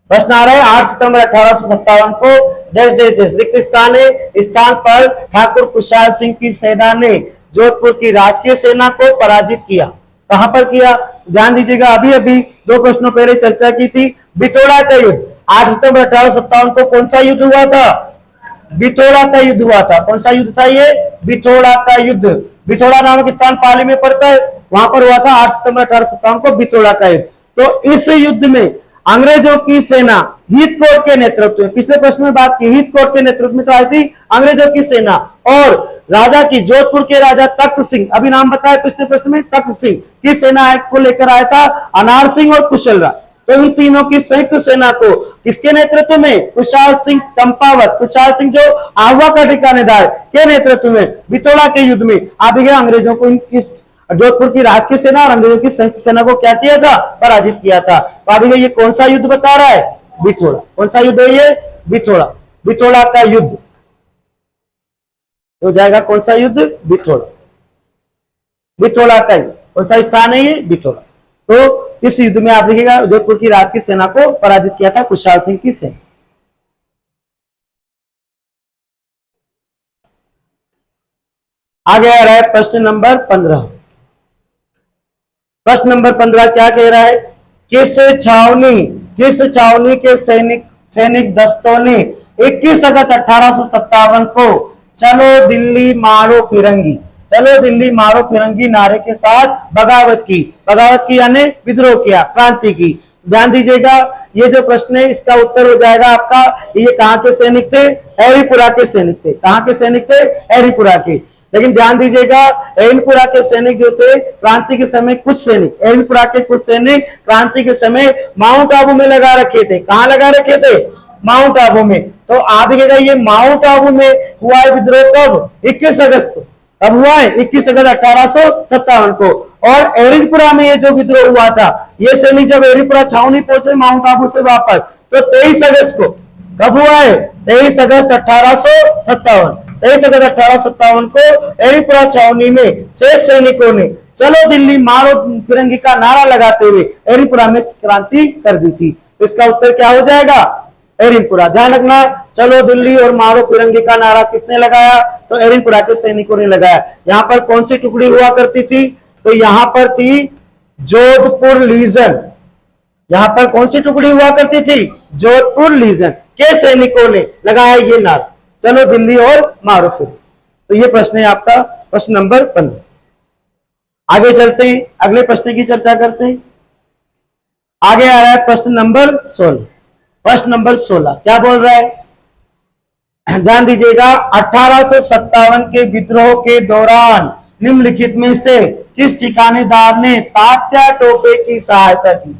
प्रश्न आ रहा है 8 सितंबर 1857 को देश रिक्त स्थान है। स्थान पर ठाकुर खुशहाल सिंह की सेना ने जोधपुर की राजकीय सेना को पराजित किया। कहां पर किया? ध्यान दीजिएगा, अभी अभी 2 प्रश्नों पहले चर्चा की थी। बिटोड़ा का युद्ध 8 सितंबर 1857 को कौन सा युद्ध हुआ था? बिटोड़ा का युद्ध हुआ था। कौन सा युद्ध था ये? बिटोड़ा का युद्ध। बिटोड़ा नामक स्थान पाली में पड़ता है, वहां पर हुआ था 8 सितंबर 1857 को बिटोड़ा का युद्ध। तो इस युद्ध में अंग्रेजों की सेना हीथकोट के नेतृत्व में, पिछले प्रश्न में बात की, हीथकोट के नेतृत्व में तो आई थी अंग्रेजों की सेना, और राजा की, जोधपुर के राजा तख्त सिंह, अभी नाम बताया पिछले प्रश्न में, तख्त सिंह की सेना को लेकर आया था अनार सिंह और कुशल राज। तो इन तीनों की संयुक्त सेना को किसके नेतृत्व में? खुशहाल सिंह चंपावत, खुशहाल सिंह जो आहुआ का ठिकानेदार के नेतृत्व में बिटोड़ा के युद्ध में आप अंग्रेजों को इस जोधपुर की राजकीय सेना और अंग्रेजों की संयुक्त सेना को क्या किया था? पराजित किया था। तो अभी ये कौन सा युद्ध बता रहा है? बिटोड़ा। कौन सा युद्ध है ये? बिटोड़ा। बिटोड़ा का युद्ध हो जाएगा। कौन सा युद्ध? बिटोड़ा। बिटोड़ा का युद्ध। कौन सा स्थान है ये? बिटोड़ा। तो इस युद्ध में आप देखिएगा जोधपुर की राजकीय सेना को पराजित किया था खुशहाल सिंह की सेना। आगे आ रहा है प्रश्न नंबर 15। प्रश्न नंबर 15 क्या कह रहा है? किस छावनी के सैनिक दस्तों ने 21 अगस्त 1857 को चलो दिल्ली मारो फिरंगी, चलो दिल्ली मारो फिरंगी नारे के साथ बगावत की यानी विद्रोह किया, क्रांति की। ध्यान दीजिएगा, ये जो प्रश्न है इसका उत्तर हो जाएगा आपका, ये कहां के सैनिक थे? हरिपुरा के सैनिक थे। कहां के सैनिक थे? हरिपुरा के। लेकिन ध्यान दीजिएगा, एरनपुरा के सैनिक जो थे क्रांति के समय, कुछ सैनिक एरनपुरा के कुछ सैनिक क्रांति के समय माउंट आबू में लगा रखे थे। कहां लगा रखे थे? माउंट आबू में। तो आप देखिएगा ये माउंट आबू में हुआ है विद्रोह कब? 21 अगस्त को। कब हुआ है? 21 अगस्त 1857 को। और एरनपुरा में ये जो विद्रोह हुआ था, ये सैनिक जब एरनपुरा छावनी पहुंचे माउंट आबू से वापस, तो 23 अगस्त को। कब हुआ है? 23 अगस्त 1857। 23 अगस्त 1857 को एरनपुरा छावनी में शेष सैनिकों ने चलो दिल्ली मारो फिरंगी का नारा लगाते हुए एरनपुरा में क्रांति कर दी थी। तो इसका उत्तर क्या हो जाएगा? एरनपुरा। ध्यान रखना, चलो दिल्ली और मारो फिरंगी का नारा किसने लगाया? तो एरनपुरा के सैनिकों ने लगाया। यहां पर कौन सी टुकड़ी हुआ करती थी? तो यहां पर थी जोधपुर लीजन। यहां पर कौन सी टुकड़ी हुआ करती थी? जोधपुर लीजन के सैनिकों ने लगाया ये नारा, चलो दिल्ली और मारो फिर। तो ये प्रश्न है आपका प्रश्न नंबर 15। आगे चलते हैं, अगले प्रश्न की चर्चा करते हैं। आगे आ रहा है प्रश्न नंबर 16। प्रश्न नंबर 16 क्या बोल रहा है? ध्यान दीजिएगा, 1857 के विद्रोह के दौरान निम्नलिखित में से किस ठिकानेदार ने तात्या टोपे की सहायता की?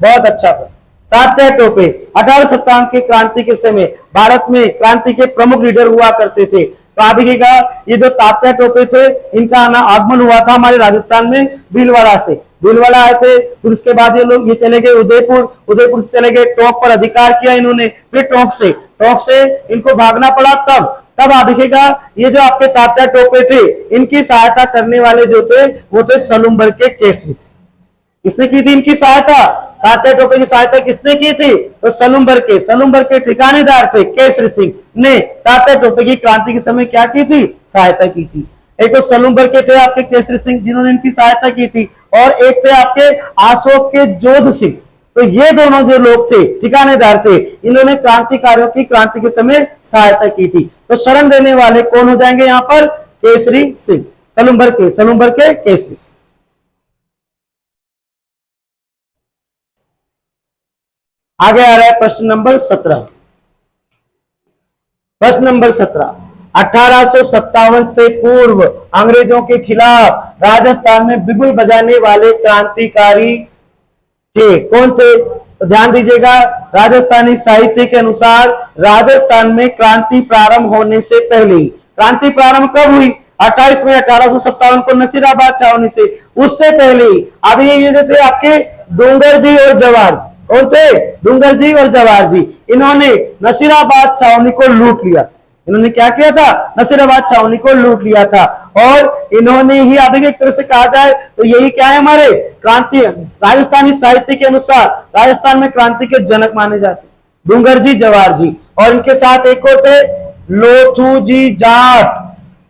बहुत अच्छा प्रश्न। तात्या टोपे 1857 के क्रांति के समय भारत में क्रांति के प्रमुख लीडर हुआ करते थे। तो आप देखिएगा, ये जो तात्या टोपे थे, इनका आगमन हुआ था हमारे राजस्थान में भीलवाड़ा से। भीलवाड़ा आए थे, फिर उसके बाद ये लोग ये चले गए उदयपुर, उदयपुर से चले गए टोंक पर अधिकार किया इन्होंने, फिर टोंक से इनको भागना पड़ा। तब आप देखिएगा, ये जो आपके तात्या टोपे थे, इनकी सहायता करने वाले जो थे वो थे सलूम्बर के केसरी सिंह। किसने की थी इनकी सहायता? तात्या टोपे की सहायता किसने की थी? तो सलूम्बर के ठिकानेदार थे केसरी सिंह ने तात्या टोपे की क्रांति के समय क्या की थी? सहायता की थी। एक तो सलूम्बर के थे आपके केसरी सिंह जिन्होंने इनकी सहायता की थी, और एक थे आपके अशोक के जोध सिंह। तो ये दोनों जो लोग थे ठिकानेदार थे, इन्होंने क्रांतिकारियों की क्रांति के समय सहायता की थी। तो शरण देने वाले कौन हो जाएंगे यहाँ पर? केसरी सिंह, सलूम्बर के केसरी सिंह। आगे आ रहा है प्रश्न नंबर 17। प्रश्न नंबर 17, 1857 से पूर्व अंग्रेजों के खिलाफ राजस्थान में बिगुल बजाने वाले क्रांतिकारी थे। कौन थे? तो ध्यान दीजिएगा, राजस्थानी साहित्य के अनुसार राजस्थान में क्रांति प्रारंभ होने से पहले ही, क्रांति प्रारंभ कब हुई? 28 मई 1857 को नसीराबाद छावनी से। उससे पहले ही अभी ये जो थे आपके डूंगर जी और जवाहर, कौन थे? डूंगर जी और जवाहर जी, इन्होंने नसीराबाद छावनी को लूट लिया। इन्होंने क्या किया था? नसीराबाद छावनी को लूट लिया था। और इन्होंने ही आगे एक तरह से कहा जाए तो यही क्या है, हमारे क्रांति राजस्थानी साहित्य के अनुसार राजस्थान में क्रांति के जनक माने जाते डूंगर जी, जवाहर जी। और इनके साथ एक और थे लोथू जी जाट।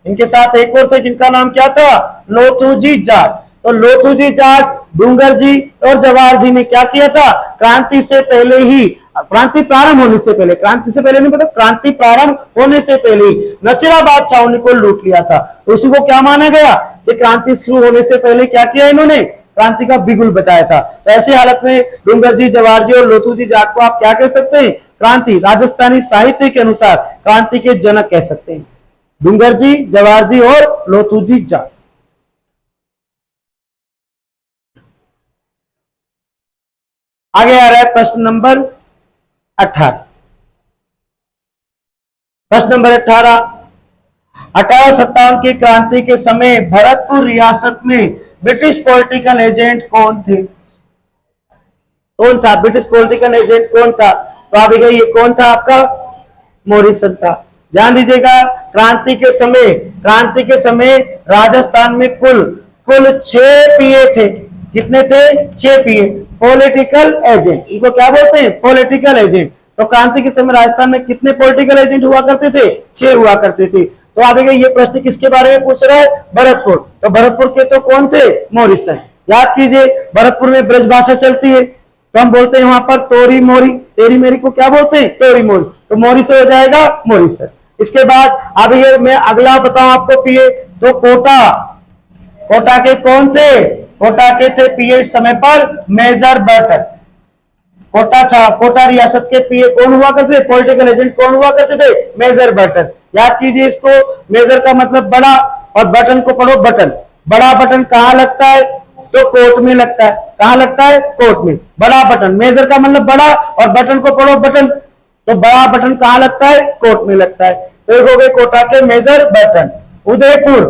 इनके साथ एक और थे जिनका नाम क्या था? लोथू जी जाट। तो लोथू जी जाट, डूंगर जी और जवाहर जी ने क्या किया था? क्रांति से पहले ही, क्रांति प्रारंभ होने से पहले, क्रांति से पहले नहीं मतलब क्रांति प्रारंभ होने से पहले ही नसीराबाद छावनी को लूट लिया था। तो उसी को क्या माना गया कि क्रांति शुरू होने से पहले क्या किया इन्होंने? क्रांति का बिगुल बताया था। तो ऐसी हालत में डूंगर जी, जवाहर जी और लोथू जी जाट को आप क्या कह सकते हैं? क्रांति राजस्थानी साहित्य के अनुसार क्रांति के जनक कह सकते हैं, डूंगर जी, जवाहर जी और लोथू जी जाट। आगे आ रहा है प्रश्न नंबर 18। प्रश्न नंबर 18, 1857 की क्रांति के समय भरतपुर रियासत में ब्रिटिश पॉलिटिकल एजेंट कौन थे? कौन था ब्रिटिश पॉलिटिकल एजेंट? कौन था? तो आप ये कौन था आपका? मॉरिसन था। ध्यान दीजिएगा, क्रांति के समय राजस्थान में कुल 6 पीए थे। कितने थे? 6 पीए, पॉलिटिकल एजेंट। इनको क्या बोलते हैं? Political agent. तो क्रांति के समय राजस्थान में कितने पॉलिटिकल एजेंट हुआ करते थे? 6 हुआ करते थे। तो आप ये प्रश्न किसके बारे में पूछ रहा है? भरतपुर। तो भरतपुर के तो कौन थे? मॉरिसन। याद कीजिए, भरतपुर में ब्रज भाषा चलती है, तो हम बोलते हैं वहां पर तोरी मोरी, तेरी मेरी को क्या बोलते हैं? तोरी मोरी। तो मोरी से हो जाएगा मॉरिसन। इसके बाद अब ये मैं अगला बताऊं आपको पीए, तो कोटा के कौन थे? कोटा के थे पीए इस समय पर मेजर बर्टन। कोटा रियासत के पीए कौन हुआ करते थे? पॉलिटिकल एजेंट कौन हुआ करते थे? Major Burton. याद कीजिए इसको। मेजर का मतलब बड़ा, और बटन को पढ़ो बटन। बड़ा बटन कहाँ लगता है? तो कोट में लगता है। कहाँ लगता है? कोट में। बड़ा बटन, मेजर का मतलब बड़ा, और बटन को पढ़ो बटन, तो बड़ा बटन कहाँ लगता है? कोट में लगता है। तो एक हो गए कोटा के मेजर बटन। उदयपुर,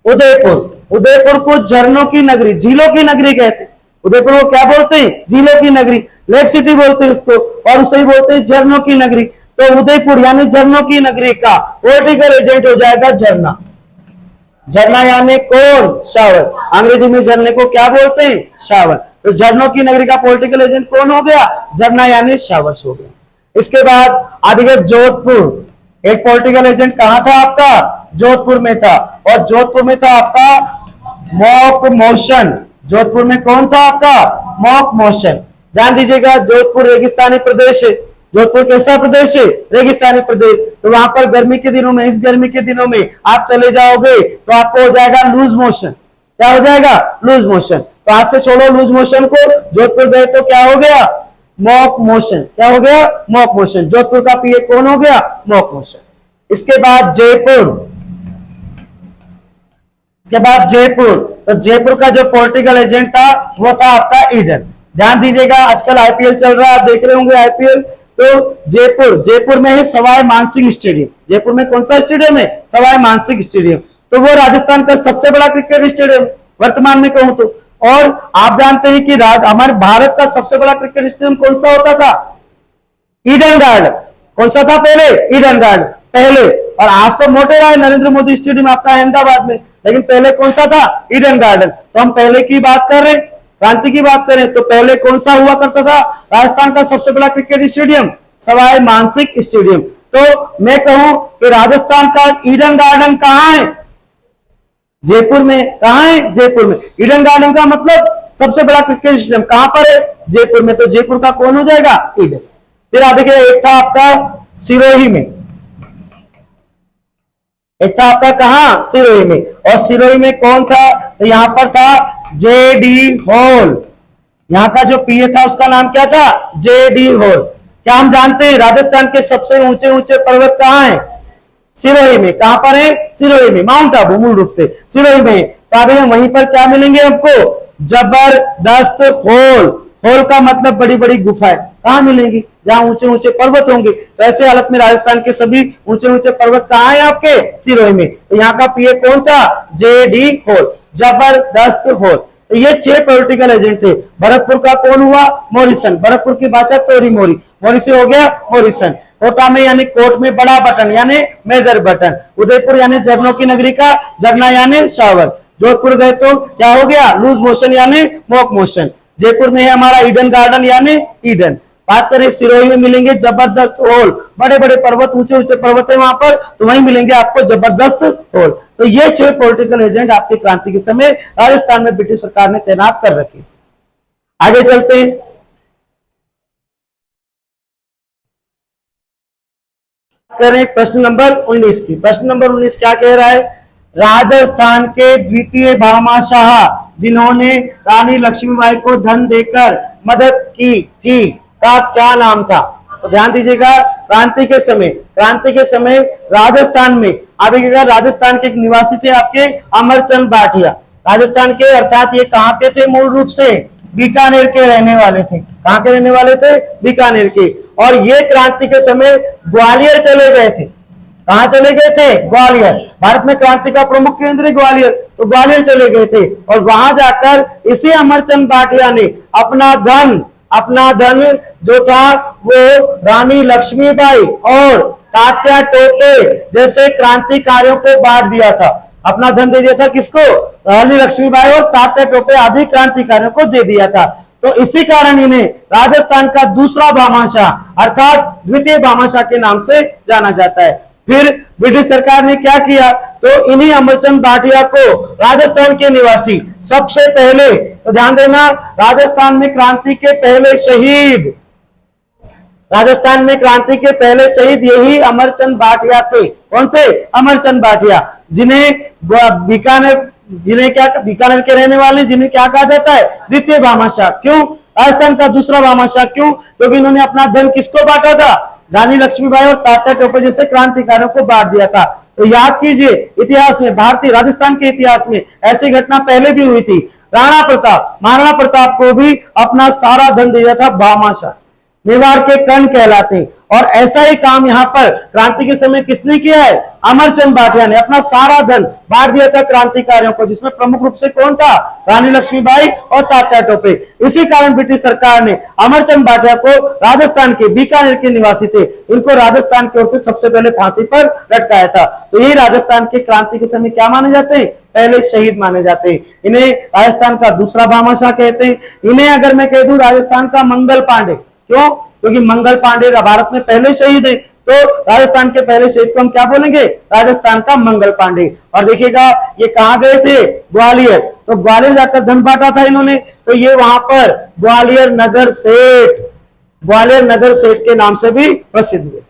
उदयपुर, उदयपुर को झरनों की नगरी, झीलों की नगरी कहते हैं। उदयपुर को क्या बोलते हैं? झीलों की नगरी, लेक सिटी बोलते हैं उसको, और उसे ही बोलते हैं झरनों की नगरी। तो उदयपुर यानी झरनों की नगरी का पॉलिटिकल एजेंट हो जाएगा झरना। झरना यानी कौन? शावर। अंग्रेजी में झरने को क्या बोलते हैं? शावर। तो झरनों की नगरी का पॉलिटिकल एजेंट कौन हो गया? झरना यानी शावर्स हो गया। इसके बाद आगे जोधपुर, एक पॉलिटिकल एजेंट कहां था आपका? जोधपुर में था। और जोधपुर में था आपका मॉक मोशन। जोधपुर में कौन था आपका? Mock motion. ध्यान दीजिएगा, जोधपुर रेगिस्तानी प्रदेश है। जोधपुर कैसा प्रदेश है? रेगिस्तानी प्रदेश। तो वहां पर गर्मी के दिनों में, इस गर्मी के दिनों में आप चले जाओगे तो आपको हो जाएगा लूज मोशन। क्या हो जाएगा? Loose motion. तो आज से छोड़ो लूज मोशन को, जोधपुर गए तो क्या हो गया? Mock motion. क्या हो गया? Mock motion. जोधपुर का पीए कौन हो गया? Mock motion. इसके बाद जयपुर, इसके बाद जयपुर, तो जयपुर का जो पॉलिटिकल एजेंट था वो था आपका ईडन। ध्यान दीजिएगा, आजकल आईपीएल चल रहा है, आप देख रहे होंगे आईपीएल। तो जयपुर, जयपुर में है सवाई मानसिंह स्टेडियम। जयपुर में कौन सा स्टेडियम है? सवाई मानसिंह स्टेडियम। तो वो राजस्थान का सबसे बड़ा क्रिकेट स्टेडियम वर्तमान में कहूं तो। और आप जानते हैं कि हमारे भारत का सबसे बड़ा क्रिकेट स्टेडियम कौन सा होता था? Eden garden. कौन सा था पहले? ईडन गार्डन पहले। और आज तो मोटेरा है नरेंद्र मोदी स्टेडियम आपका अहमदाबाद में, लेकिन पहले कौन सा था? Eden garden. तो हम पहले की बात कर रहे हैं, क्रांति की बात करें तो पहले कौन सा हुआ करता था? राजस्थान का सबसे बड़ा cricket stadium Sawai Mansingh stadium. तो मैं कहूं कि राजस्थान का ईडन गार्डन कहां है? जयपुर में। कहां है? जयपुर में। ईडन गार्डन का मतलब सबसे बड़ा क्रिकेट स्टेडियम कहां पर है? जयपुर में। तो जयपुर का कौन हो जाएगा? ईडन। फिर आप देखिए, एक था आपका सिरोही में, एक था आपका कहां? सिरोही में। और सिरोही में कौन था? तो यहां पर था जेडी हॉल। यहां का जो पीए था उसका नाम क्या था? JD hall. क्या हम जानते हैं राजस्थान के सबसे ऊंचे ऊंचे पर्वत कहां है? सिरोही में। कहां पर है? सिरोही में। माउंट आबू मूल रूप से सिरोही में। तो अभी वहीं पर क्या मिलेंगे हमको? जबरदस्त हॉल। हॉल का मतलब बड़ी बड़ी गुफाएं कहां मिलेंगी? जहां ऊंचे ऊंचे पर्वत होंगे। तो ऐसे हालत में राजस्थान के सभी ऊंचे ऊंचे पर्वत कहां है आपके? सिरोही में। तो यहाँ का पीए कौन था? जेडी हॉल, जबरदस्त हॉल। तो ये 6 पॉलिटिकल एजेंट थे। भरतपुर का कौन हुआ? मॉरिसन। भरतपुर की भाषा तोरी मोरी, मोरी से हो गया मॉरिसन। कोटा में यानी कोट में बड़ा बटन यानी मेजर बटन। उदयपुर यानी झरनों की नगरी का झरना यानी शावर। जोधपुर गए तो क्या हो गया? लूज मोशन यानी मॉक मोशन। जयपुर में है हमारा ईडन गार्डन यानी ईडन। बात करें सिरोही में मिलेंगे जबरदस्त हॉल। बड़े बड़े पर्वत, ऊंचे ऊंचे पर्वत है वहां पर, तो वहीं मिलेंगे आपको जबरदस्त हॉल। तो ये 6 पॉलिटिकल एजेंट आपकी क्रांति के समय राजस्थान में ब्रिटिश सरकार ने तैनात कर रखे। आगे चलते हैं। करें प्रश्न नंबर 19 की। प्रश्न नंबर 19 क्या कह रहा है? राजस्थान के द्वितीय भामाशाह जिन्होंने रानी लक्ष्मीबाई को धन देकर मदद की थी का क्या नाम था? तो ध्यान दीजिएगा, क्रांति के समय राजस्थान में अभी राजस्थान के एक निवासी थे आपके अमरचंद भाटिया। राजस्थान के अर्थात ये कहां के थे? मूल रूप से बीकानेर के रहने वाले थे। कहां के रहने वाले थे? बीकानेर के। और ये क्रांति के समय ग्वालियर चले गए थे। कहां चले गए थे? ग्वालियर। भारत में क्रांति का प्रमुख केंद्र है ग्वालियर, तो ग्वालियर चले गए थे। और वहां जाकर इसी अमरचंद भाटिया ने अपना धन जो था वो रानी लक्ष्मीबाई और तात्या टोपे जैसे क्रांतिकारियों को बांट दिया था। अपना धन दे दिया था किसको? रानी लक्ष्मीबाई और तात्या टोपे आदि क्रांतिकारियों को दे दिया था। तो इसी कारण इन्हें राजस्थान का दूसरा भामाशाह अर्थात द्वितीय भामाशाह के नाम से जाना जाता है। फिर ब्रिटिश सरकार ने क्या किया? तो इन्हीं अमरचंद भाटिया को राजस्थान के निवासी सबसे पहले, तो ध्यान देना, राजस्थान में क्रांति के पहले शहीद, राजस्थान में क्रांति के पहले शहीद यही अमरचंद भाटिया थे। कौन थे? अमरचंद भाटिया, जिन्हें बीकानेर के रहने वाले, जिन्हें क्या कहा जाता है? द्वितीय भामाशाह। क्यों राजस्थान का दूसरा भामाशाह? क्यों? क्योंकि इन्होंने अपना धन किसको बांटा था? रानी लक्ष्मीबाई और तात्या टोपे जैसे क्रांतिकारियों को बांट दिया था। तो याद कीजिए, इतिहास में, भारतीय राजस्थान के इतिहास में ऐसी घटना पहले भी हुई थी। राणा प्रताप, महाराणा प्रताप को भी अपना सारा धन दिया था भामाशाह, मेवाड़ के कर्ण कहलाते। और ऐसा ही काम यहाँ पर क्रांति के समय किसने किया है? अमरचंद भाटिया ने अपना सारा धन बांट दिया था क्रांतिकारियों को, जिसमें प्रमुख रूप से कौन था? रानी लक्ष्मीबाई और तात्या टोपे। इसी कारण ब्रिटिश सरकार ने अमरचंद भाटिया को, राजस्थान के बीकानेर के निवासी थे, इनको राजस्थान की ओर से सबसे पहले फांसी पर लटकाया था। तो ये राजस्थान के क्रांति के समय क्या माने जाते हैं? पहले शहीद माने जाते हैं। इन्हें राजस्थान का दूसरा भामाशाह कहते हैं। इन्हें अगर मैं कह दूं राजस्थान का मंगल पांडे, क्यों? क्योंकि मंगल पांडे भारत में पहले शहीद है, तो राजस्थान के पहले शहीद को हम क्या बोलेंगे? राजस्थान का मंगल पांडे। और देखिएगा ये कहां गए थे? ग्वालियर। तो ग्वालियर जाकर धन बांटा था इन्होंने, तो ये वहां पर ग्वालियर नगर सेठ, ग्वालियर नगर सेठ के नाम से भी प्रसिद्ध हुए।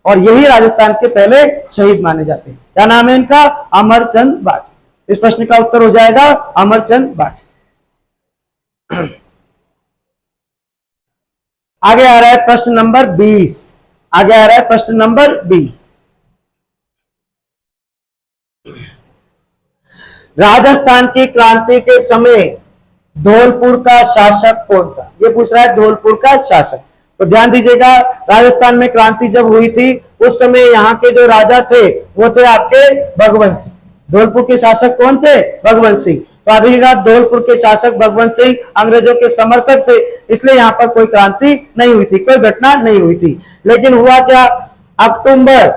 और यही राजस्थान के पहले शहीद माने जाते हैं। क्या नाम है इनका? अमरचंद भाटिया। इस प्रश्न का उत्तर हो जाएगा अमरचंद भाटिया। आगे आ रहा है प्रश्न नंबर 20। आगे आ रहा है प्रश्न नंबर 20। राजस्थान की क्रांति के समय धौलपुर का शासक कौन था? ये पूछ रहा है, धौलपुर का शासक। तो ध्यान दीजिएगा, राजस्थान में क्रांति जब हुई थी उस समय यहाँ के जो राजा थे वो थे आपके भगवंत सिंह। धौलपुर के शासक कौन थे? भगवंत सिंह। तो अभिगा धौलपुर के शासक भगवंत सिंह अंग्रेजों के समर्थक थे, इसलिए यहाँ पर कोई क्रांति नहीं हुई थी, कोई घटना नहीं हुई थी। लेकिन हुआ क्या? अक्टूबर,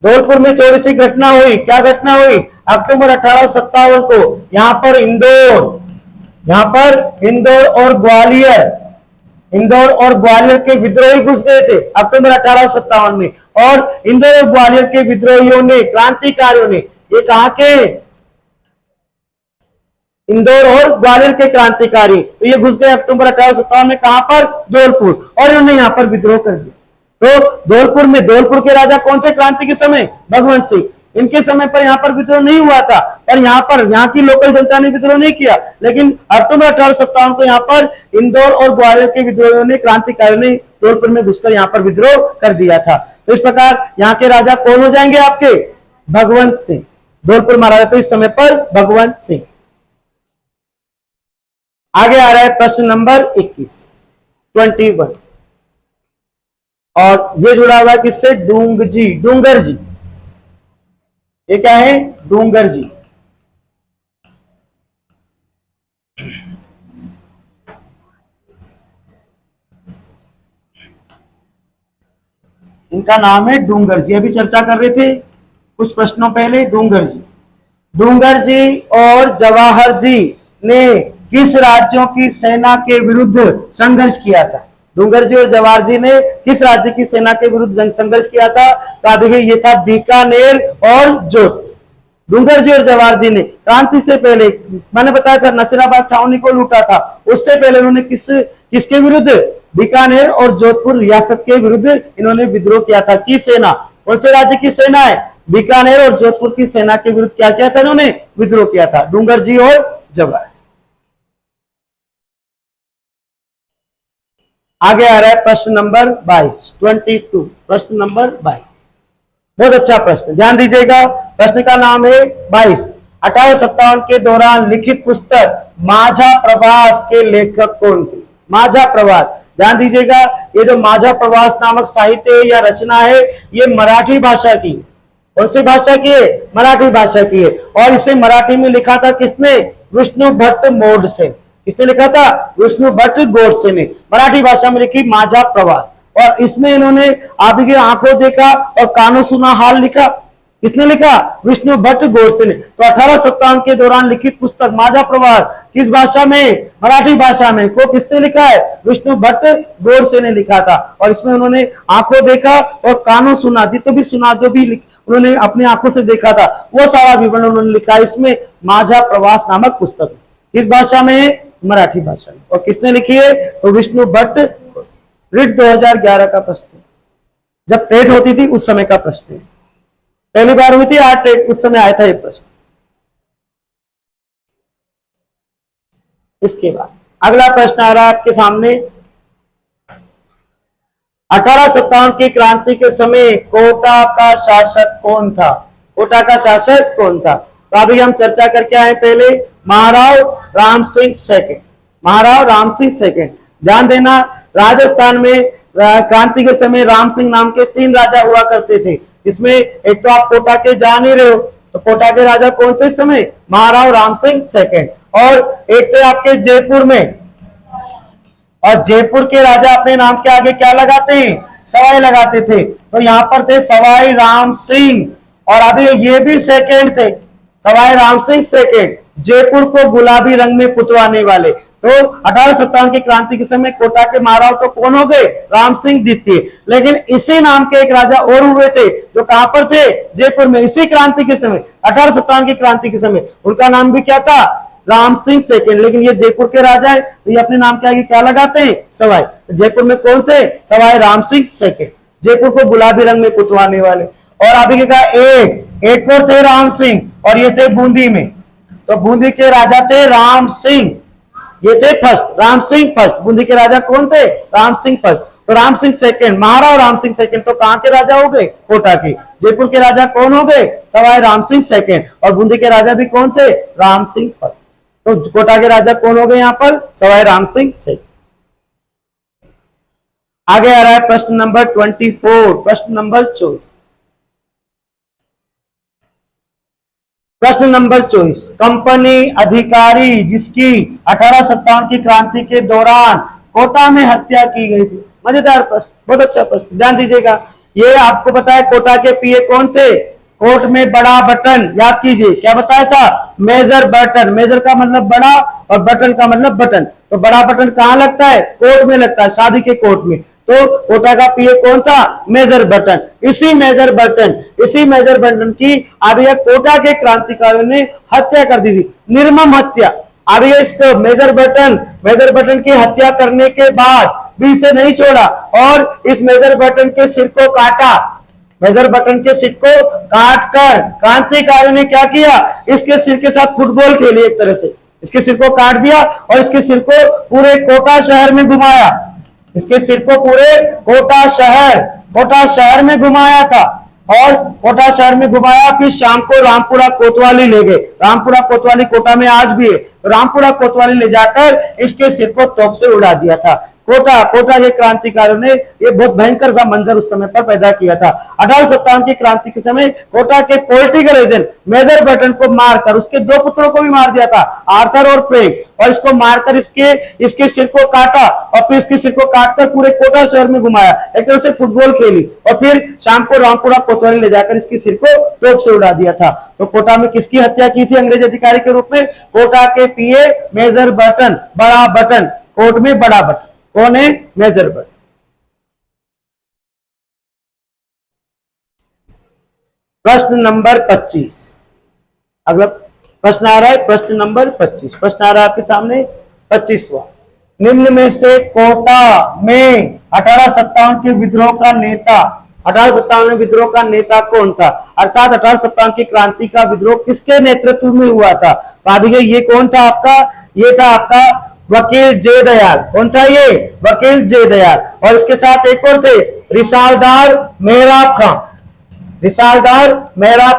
धौलपुर में थोड़ी सी घटना हुई। क्या घटना हुई? अक्टूबर 1857 को यहाँ पर इंदौर और ग्वालियर के विद्रोही घुस गए थे अक्टूबर 1857 में। और इंदौर और ग्वालियर के विद्रोहियों ने, क्रांतिकारियों ने, ये कहां के? इंदौर और ग्वालियर के क्रांतिकारी, तो ये घुस गए अक्टूबर 1857 में। कहां पर? धौलपुर। और इन्होंने यहां पर विद्रोह कर दिया। तो धौलपुर के राजा कौन थे क्रांति के समय? भगवंत सिंह। इनके समय पर यहाँ पर विद्रोह नहीं हुआ था, पर यहाँ की लोकल जनता ने विद्रोह नहीं किया। लेकिन अक्टूबर 1857 को यहाँ पर इंदौर और ग्वालियर के विद्रोहियों ने, क्रांतिकारियों ने धौलपुर में घुसकर यहाँ पर विद्रोह कर दिया था। तो इस प्रकार यहाँ के राजा कौन हो जाएंगे आपके? भगवंत सिंह। धौलपुर महाराजा थे इस समय पर भगवंत सिंह। आगे आ रहा है प्रश्न नंबर 21। और ये जुड़ा हुआ है किससे? डूंगर जी। ये क्या है? डूंगर जी। इनका नाम है डूंगर जी। अभी चर्चा कर रहे थे कुछ प्रश्नों पहले। डूंगर जी और जवाहर जी ने किस राज्यों की सेना के विरुद्ध संघर्ष किया था? डूंगर जी और जवाहर जी ने किस राज्य की सेना के विरुद्ध संघर्ष किया था? तो देखिए ये था बीकानेर और जोधपुर। डूंगर जी और जवाहर जी ने क्रांति से पहले, मैंने बताया था नसीराबाद छावनी को लूटा था, उससे पहले उन्होंने किसके विरुद्ध? बीकानेर और जोधपुर रियासत के विरुद्ध इन्होंने विद्रोह किया था। की सेना? कौन से राज्य की सेना है? बीकानेर और जोधपुर की सेना के विरुद्ध क्या किया था इन्होंने? विद्रोह किया था, डूंगर जी और जवाहर। आगे आ रहा है प्रश्न नंबर 22। प्रश्न नंबर 22 बहुत अच्छा प्रश्न, ध्यान दीजिएगा। प्रश्न का नाम है 22। 1857 के दौरान लिखित पुस्तक माझा प्रवास के लेखक कौन थे? माझा प्रवास, ध्यान दीजिएगा, ये जो माझा प्रवास नामक साहित्य या रचना है, ये मराठी भाषा की। कौन सी भाषा की है? मराठी भाषा की है। और इसे मराठी में लिखा था किसने? विष्णु भट्ट मोडसे। किसने लिखा था? विष्णु भट्ट गोडसे ने मराठी भाषा में लिखी माझा प्रवास। और इसमें इन्होंने आपकी आंखों देखा और कानों सुना हाल लिखा। किसने लिखा? विष्णु भट्ट गोडसे ने। तो 1857 के दौरान लिखित पुस्तक माझा प्रवास किस भाषा में? मराठी भाषा में। को किसने लिखा है? विष्णु भट्ट गोडसे ने लिखा था। और इसमें उन्होंने आंखों देखा और कानों सुना, जितो भी सुना, जो भी उन्होंने अपनी आंखों से देखा था, वो सारा विवरण उन्होंने लिखा इसमें माझा प्रवास नामक पुस्तक। किस भाषा में? मराठी भाषा में। और किसने लिखी है? तो विष्णु भट्ट। रिट 2011 का प्रश्न, जब टेट होती थी उस समय का प्रश्न है। पहली बार हुई थी आज टेट, उस समय आया था ये प्रश्न। इसके बाद अगला प्रश्न आ रहा है आपके सामने। 1857 की क्रांति के समय कोटा का शासक कौन था? कोटा का शासक कौन था? तो अभी हम चर्चा करके आए पहले महाराव राम सिंह सेकंड। महाराव राम सिंह सेकंड, ध्यान देना, राजस्थान में क्रांति के समय राम सिंह नाम के 3 राजा हुआ करते थे। इसमें एक तो आप कोटा के जान ही रहे हो, तो कोटा के राजा कौन थे इस समय? महाराव राम सिंह सेकंड। और एक थे आपके जयपुर में, और जयपुर के राजा अपने नाम के आगे क्या लगाते हैं? सवाई लगाते थे। तो यहां पर थे सवाई राम सिंह, और अभी ये भी सेकंड थे, सवाई राम सिंह सेकंड, जयपुर को गुलाबी रंग में पुतवाने वाले। तो 1857 की क्रांति के समय कोटा के महाराव तो कौन हो गए? राम सिंह द्वितीय। लेकिन इसी नाम के एक राजा और हुए थे, जो कहां पर थे? जयपुर में, इसी क्रांति के समय, 1857 की क्रांति के समय। उनका नाम भी क्या था? राम सिंह सेकंड। लेकिन ये जयपुर के राजा है, तो ये अपने नाम के आगे क्या लगाते हैं? सवाई। तो जयपुर में कौन थे? सवाई राम सिंह सेकंड, जयपुर को गुलाबी रंग में पुतवाने वाले। और अभी क्या, एक और थे राम सिंह, और ये थे बूंदी में। तो बूंदी के राजा थे राम सिंह, ये थे फर्स्ट, राम सिंह फर्स्ट। बूंदी के राजा कौन थे? राम सिंह फर्स्ट। तो राम सिंह सेकंड, महाराव राम सिंह सेकंड, तो कहां के राजा हो गए? कोटा के। जयपुर के राजा कौन हो गए? सवाई राम सिंह सेकंड। और बूंदी के राजा भी कौन थे? राम सिंह फर्स्ट। तो कोटा के राजा कौन हो गए यहां पर? सवाई राम सिंह सेकंड। आगे आ रहा है प्रश्न नंबर 24, प्रश्न नंबर 24। प्रश्न नंबर 24, कंपनी अधिकारी जिसकी 1857 की क्रांति के दौरान कोटा में हत्या की गई थी। मजेदार प्रश्न, बहुत अच्छा प्रश्न, ध्यान दीजिएगा। ये आपको पता है कोटा के पीए कौन थे? कोर्ट में बड़ा बटन, याद कीजिए, क्या बताया था? Major button. मेजर का मतलब बड़ा और बटन का मतलब बटन। तो बड़ा बटन कहां लगता है? कोर्ट में लगता है, शादी के कोर्ट में। तो कोटा का पीए कौन था? Major Burton. इसी मेजर बटन की अब यह कोटा के क्रांतिकारियों ने हत्या कर दी थी, निर्मम हत्या। अब ये इसको मेजर बटन की हत्या करने के बाद भी इसे नहीं छोड़ा, और इस मेजर बटन के सिर को काटा। मेजर बटन के सिर को काट कर क्रांतिकारियों ने क्या किया? इसके सिर के साथ फुटबॉल खेली एक तरह से। इसके सिर को काट दिया और इसके सिर को पूरे कोटा शहर में घुमाया। इसके सिर को पूरे कोटा शहर में घुमाया था, और कोटा शहर में घुमाया। फिर शाम को रामपुरा कोतवाली ले गए। रामपुरा कोतवाली कोटा में आज भी है। तो रामपुरा कोतवाली ले जाकर इसके सिर को तोप से उड़ा दिया था। कोटा के क्रांतिकारियों ने ये बहुत भयंकर सा मंजर उस समय पर पैदा किया था। 1857 की क्रांति के समय कोटा के पॉलिटिकल एजेंट मेजर बटन को मारकर उसके 2 पुत्रों को भी मार दिया था, आर्थर और फ्रैंक, और इसको मारकर इसके सिर को काटा, और फिर इसके सिर को काटकर पूरे कोटा शहर में घुमाया। एक तरह से फुटबॉल खेली, और फिर शाम को रामपुरा कोतवाली ले जाकर इसके सिर को तोप से उड़ा दिया था। तो कोटा में किसकी हत्या की थी अंग्रेज अधिकारी के रूप में? कोटा के पीए मेजर बटन, बड़ा बटन, कोर्ट में बड़ा बटन। कौन है? Major button. प्रश्न नंबर 25, अगला प्रश्न आ रहा है प्रश्न नंबर 25। प्रश्न आ रहा है आपके सामने 25वां। निम्न में से कोटा में 1857 के विद्रोह का नेता, 1857 विद्रोह का नेता कौन था? अर्थात 1857 की क्रांति का विद्रोह किसके नेतृत्व में हुआ था? तो अभी ये कौन था आपका? ये था आपका वकील जयदयाल। कौन था ये? वकील जयदयाल। और इसके साथ एक और थे, रिसालदार मेहराब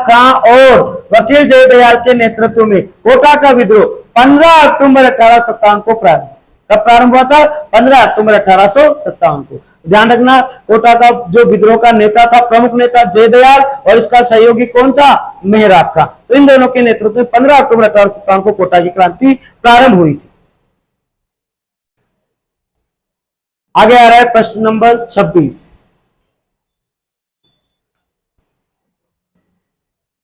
खां और वकील जयदयाल के नेतृत्व में कोटा का विद्रोह 15 अक्टूबर 1857 को प्रारंभ। कब प्रारंभ हुआ था? 15 अक्टूबर 1857 को। ध्यान रखना, कोटा का जो विद्रोह का नेता था, प्रमुख नेता जयदयाल, और इसका सहयोगी कौन था? मेहराब खां। तो इन दोनों के नेतृत्व में 15 अक्टूबर 1857 को कोटा की क्रांति प्रारंभ हुई थी। आगे आ रहा है प्रश्न नंबर 26।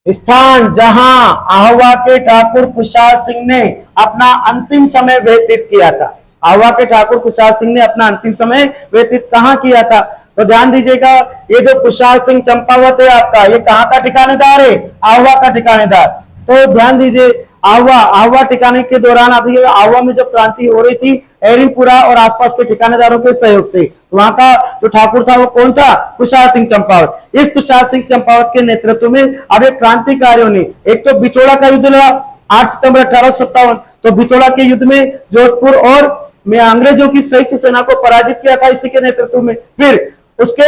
स्थान जहां आह्वा के ठाकुर खुशहाल सिंह ने अपना अंतिम समय व्यतीत किया था। आह्वा के ठाकुर खुशहाल सिंह ने अपना अंतिम समय व्यतीत कहां किया था? तो ध्यान दीजिएगा, ये जो खुशहाल सिंह चंपावत है आपका, ये कहां का ठिकानेदार है? आह्वा का ठिकानेदार। तो ध्यान दीजिए, आह्वा ठिकाने के दौरान अभी आह्वा में जो क्रांति हो रही थी, एरिनपुरा और आसपास के ठिकानेदारों के सहयोग से, वहां का जो ठाकुर था वो कौन था? खुशहाल सिंह चंपावत। इस खुशहाल सिंह चंपावत के नेतृत्व में अब क्रांतिकारियों ने एक तो बिथोड़ा का युद्ध लड़ा 8 सितंबर 1857। तो बिथोड़ा के युद्ध में जोधपुर और में अंग्रेजों की संयुक्त सेना को पराजित किया था इसी के नेतृत्व में। फिर उसके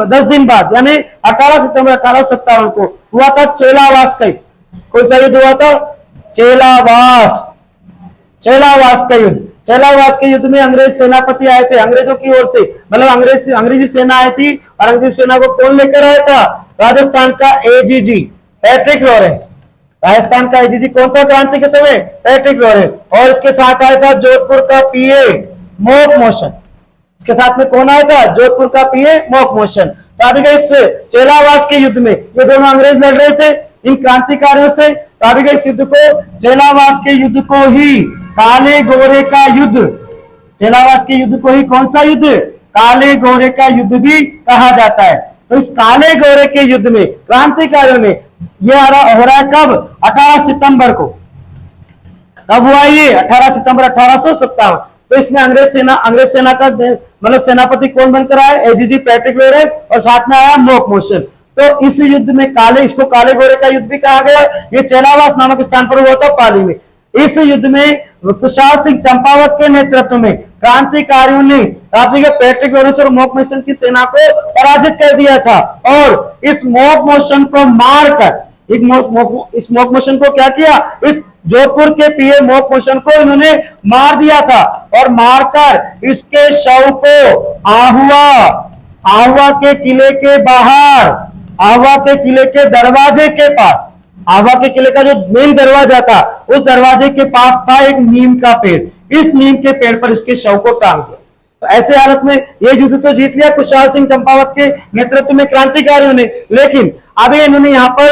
10 दिन बाद यानी 18 सितंबर 1857 को हुआ था चेलावास का युद्ध। कौन सा युद्ध हुआ था? चेलावास का युद्ध। चेलावास के युद्ध में अंग्रेज सेनापति आए थे अंग्रेजों की ओर से, मतलब अंग्रेजी सेना आई थी और अंग्रेजी सेना को कौन लेकर आया था? राजस्थान का एजीजी पैट्रिक लॉरेंस। राजस्थान का एजीजी कौन था क्रांति के समय? Patrick Lawrence. और इसके साथ आया था जोधपुर का पीए मोक मोशन। इसके साथ में कौन आया था? जोधपुर का पीए मोक मोशन। तो अभी इस चेलावास के युद्ध में ये दोनों अंग्रेज लड़ रहे थे इन क्रांतिकारियों से। तो अभी इस युद्ध को, चेलावास के युद्ध को ही काले गोरे का युद्ध, चेलावास के युद्ध को ही कौन सा युद्ध? काले गोरे का युद्ध भी कहा जाता है। तो इस काले गोरे के युद्ध में क्रांतिकारियों ने ये हो रहा है कब? 18 सितंबर को। कब हुआ ये? 18 सितंबर 1857। तो इसमें अंग्रेज सेना का मतलब सेनापति कौन बनकर आया? एजीजी पैट्रिक लॉरेंस और साथ में आया मोक मोशन। तो इस युद्ध में इसको काले गोरे का युद्ध भी कहा गया। ये चेलावास नामक स्थान पर हुआ था पाली में। इस युद्ध में कुशाल सिंह चंपावत के नेतृत्व में क्रांतिकारियों ने पैट्रिक लॉरेंस और मोक मोशन की सेना को पराजित कर दिया था और इस मोक मोशन को मारकर, इस मोक मोशन को क्या किया? इस जोधपुर के पीए मोक मोशन को इन्होंने मार दिया था और मारकर इसके शव को आहुआ के किले के बाहर, आहुआ के किले के दरवाजे के पास, आहुआ के किले का जो मेन दरवाजा था उस दरवाजे के पास था एक नीम का पेड़। इस नीम के पेड़ पर इसके शव को टांग दिया। तो ऐसे हालत में ये युद्ध तो जीत लिया कुशाल सिंह चंपावत के नेतृत्व में क्रांतिकारियों ने, लेकिन अभी इन्होंने यहाँ पर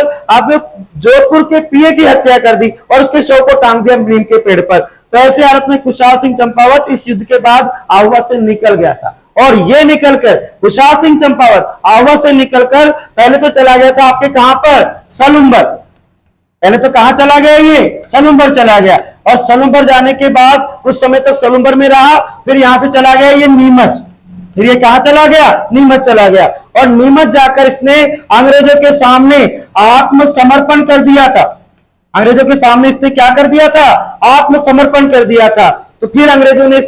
जोधपुर के पीए की हत्या कर दी और उसके शव को टांग दिया नीम के पेड़ पर। तो ऐसे हालत में कुशाल सिंह चंपावत इस युद्ध के बाद आहुआ से निकल गया था और ये निकलकर कुशाल सिंह चंपावत आहुआ से निकलकर पहले तो चला गया था आपके कहां पर? सलुम्बर। पहले तो कहां चला गया? ये सलुम्बर चला गया और सलुम्बर जाने के बाद कुछ समय तक सलुम्बर में रहा, फिर यहां से चला गया ये नीमच। फिर ये कहां चला गया? नीमच चला गया और नीमच जाकर इसने अंग्रेजों के सामने आत्मसमर्पण कर दिया था। अंग्रेजों के सामने इसने क्या कर दिया था? आत्मसमर्पण कर दिया था। तो फिर अंग्रेजों ने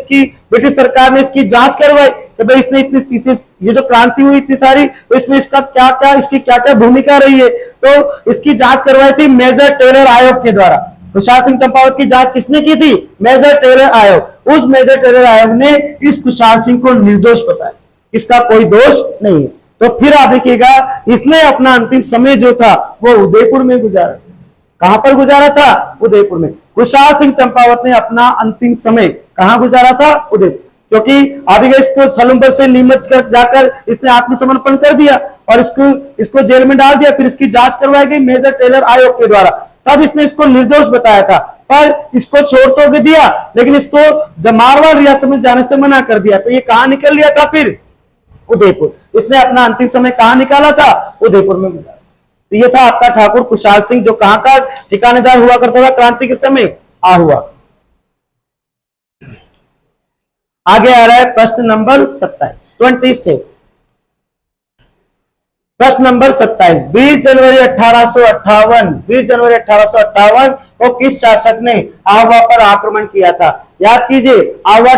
ब्रिटिश सरकार ने इसकी जांच करवाई कि भाई इसने इतनी ये जो क्रांति हुई इतनी सारी, तो इसमें इसकी क्या क्या भूमिका रही है। तो इसकी जांच करवाई थी मेजर टेलर आयोग के द्वारा। कुशाल सिंह चंपावत की जांच किसने की थी? मेजर टेलर आयोग। उस मेजर टेलर आयोग ने इस कुशाल सिंह को निर्दोष बताया, इसका कोई दोष नहीं है। तो फिर आप देखिएगा इसने अपना अंतिम समय जो था वो उदयपुर में गुजारा। कहां पर गुजारा था? उदयपुर में। कुशाल सिंह चंपावत ने अपना अंतिम समय कहां गुजारा था? उदयपुर। क्योंकि अभी इसको सलुम्बर से नीमच कर जाकर इसने आत्मसमर्पण कर दिया और इसको जेल में डाल दिया। फिर इसकी जांच करवाई गई मेजर टेलर आयोग के द्वारा, तब इसने इसको निर्दोष बताया था। पर इसको छोड़ तो दिया, लेकिन इसको जब मारवाड़ रियासत में जाने से मना कर दिया। तो ये कहां निकल लिया था? फिर उदयपुर। इसने अपना अंतिम समय कहां निकाला था? उदयपुर में गुजारा। तो ये था आपका ठाकुर कुशाल सिंह, जो कहां का ठिकानेदार हुआ करता था क्रांति के समय? आहुआ। आगे आ रहा है प्रश्न नंबर 27। प्रश्न नंबर 27। 20 जनवरी 1858 को किस शासक ने आहुआ पर आक्रमण किया था? याद कीजिए, आहुआ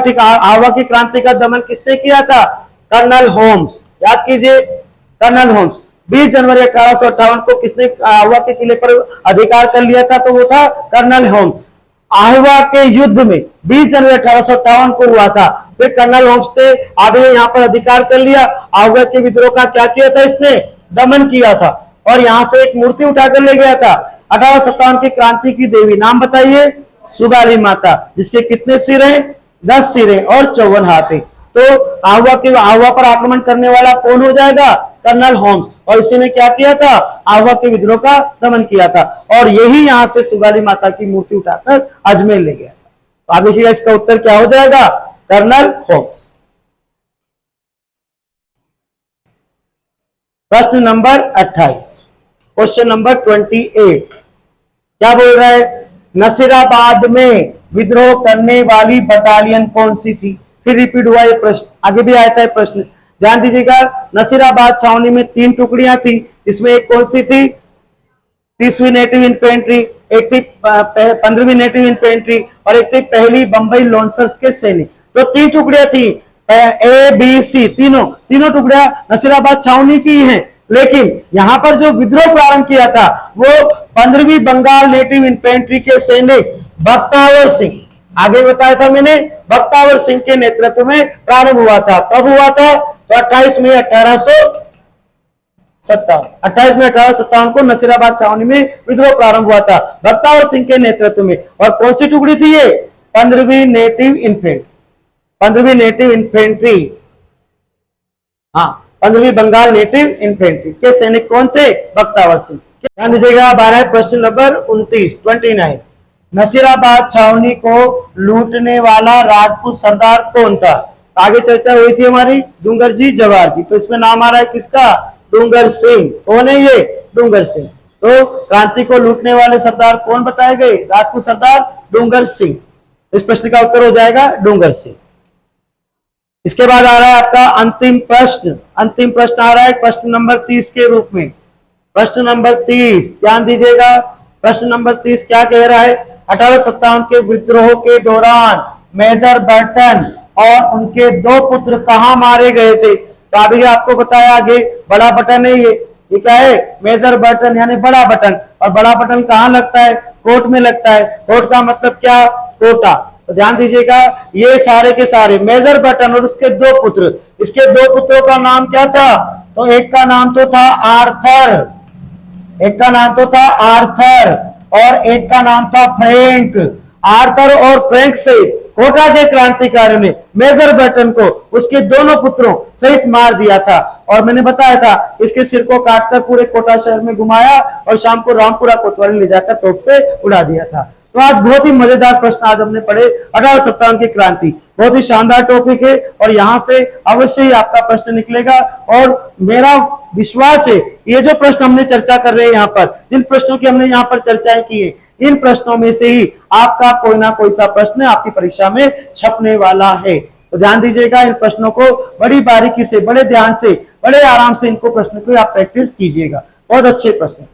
की क्रांति का दमन किसने किया था? Colonel Holmes. याद कीजिए, कर्नल होम्स। 20 जनवरी 1858 को किसने आहुआ के किले पर अधिकार कर लिया था? तो वो था कर्नल होम्स। आहुआ के युद्ध में 20 जनवरी 1858 को हुआ था। फिर कर्नल होम्स ने आगे यहाँ पर अधिकार कर लिया। आहुआ के विद्रोह का क्या किया था? इसने दमन किया था और यहां से एक मूर्ति उठाकर ले गया था। 1857 की क्रांति की देवी नाम बताइए? सुगाली माता। जिसके कितने सिर हैं? 10 सिर हैं और 54 हाथ हैं। तो आहुआ पर आक्रमण करने वाला कौन हो जाएगा? Colonel Holmes. और इसी ने क्या किया था? आहुआ के विद्रोह का दमन किया था और यही यहां से सुगाली माता की मूर्ति उठाकर अजमेर ले गया था। तो आप देखिएगा इसका उत्तर क्या हो जाएगा? Colonel Holmes. प्रश्न नंबर 28, क्वेश्चन नंबर 28 क्या बोल रहा है? नसीराबाद में विद्रोह करने वाली बटालियन कौन सी थी? फिर रिपीट हुआ ये प्रश्न, आगे भी आया था प्रश्न, ध्यान दीजिएगा। नसीराबाद छावनी में 3 टुकड़ियां थी। इसमें एक कौन सी थी? 30वीं नेटिव इन्फेंट्री, एक थी 15वीं नेटिव इन्फेंट्री और एक थी पहली बंबई लॉन्सर्स के सैनिक। तो 3 टुकड़ियां थी। ए बी सी तीनों टुकड़ियां नसीराबाद छावनी की हैं, लेकिन यहां पर जो विद्रोह प्रारंभ किया था वो 15वीं बंगाल नेटिव इन्फेंट्री के सैनिक बख्तावर सिंह, आगे बताया था मैंने, बख्तावर सिंह के नेतृत्व में प्रारंभ हुआ था। कब हुआ था? तो 28 मई 1857 को नसीराबाद छावनी में विद्रोह प्रारंभ हुआ था बख्तावर सिंह के नेतृत्व में। और कौन सी टुकड़ी थी ये? 15वीं नेटिव इन्फेंट्री, हाँ 15वीं बंगाल नेटिव इन्फेंट्री के सैनिक कौन थे? बख्तावर सिंह। ध्यान दीजिएगा। 12 प्रश्न नंबर 29 नसीराबाद छावनी को लूटने वाला राजपूत सरदार कौन था? आगे चर्चा हुई थी हमारी, डूंगर जी जवाहर जी, तो इसमें नाम आ रहा है किसका? डूंगर सिंह। कौन है ये? डूंगर सिंह। तो क्रांति को लूटने वाले सरदार कौन बताए गए? राजपूत सरदार डूंगर सिंह। इस प्रश्न का उत्तर हो जाएगा डूंगर सिंह। इसके बाद आ रहा है आपका अंतिम प्रश्न आ रहा है प्रश्न नंबर 30 के रूप में। प्रश्न नंबर 30 ध्यान दीजिएगा। प्रश्न नंबर 30 क्या कह रहा है? 1857 के विद्रोह के दौरान मेजर बर्टन और उनके 2 पुत्र कहां मारे गए थे? तो अभी आपको बताया आगे, बड़ा बटन है ये क्या है? मेजर बटन यानी बड़ा बटन। और बड़ा बटन कहां लगता है? कोर्ट में लगता है। कोर्ट का मतलब क्या? कोटा। तो ध्यान दीजिएगा, ये सारे के सारे मेजर बटन और उसके 2 पुत्र, इसके 2 पुत्रों का नाम क्या था? तो एक का नाम तो था आर्थर, और एक का नाम था फ्रैंक। आर्थर और फ्रैंक से कोटा के क्रांतिकारियों ने मेजर बटन को उसके दोनों पुत्रों सहित मार दिया था। और मैंने बताया था इसके सिर को काटकर पूरे कोटा शहर में घुमाया और शाम को रामपुरा कोतवाली ले जाकर तोप से उड़ा दिया था। तो आज बहुत ही मजेदार प्रश्न आज हमने पढ़े 1857 की क्रांति। बहुत ही शानदार टॉपिक है और यहाँ से अवश्य ही आपका प्रश्न निकलेगा। और मेरा विश्वास है ये जो प्रश्न हमने चर्चा कर रहे हैं यहाँ पर, जिन प्रश्नों की हमने यहाँ पर चर्चाएं की है, इन प्रश्नों में से ही आपका कोई ना कोई सा प्रश्न आपकी परीक्षा में छपने वाला है। तो ध्यान दीजिएगा, इन प्रश्नों को बड़ी बारीकी से, बड़े ध्यान से, बड़े आराम से इनको प्रश्न को आप प्रैक्टिस कीजिएगा। बहुत अच्छे प्रश्न।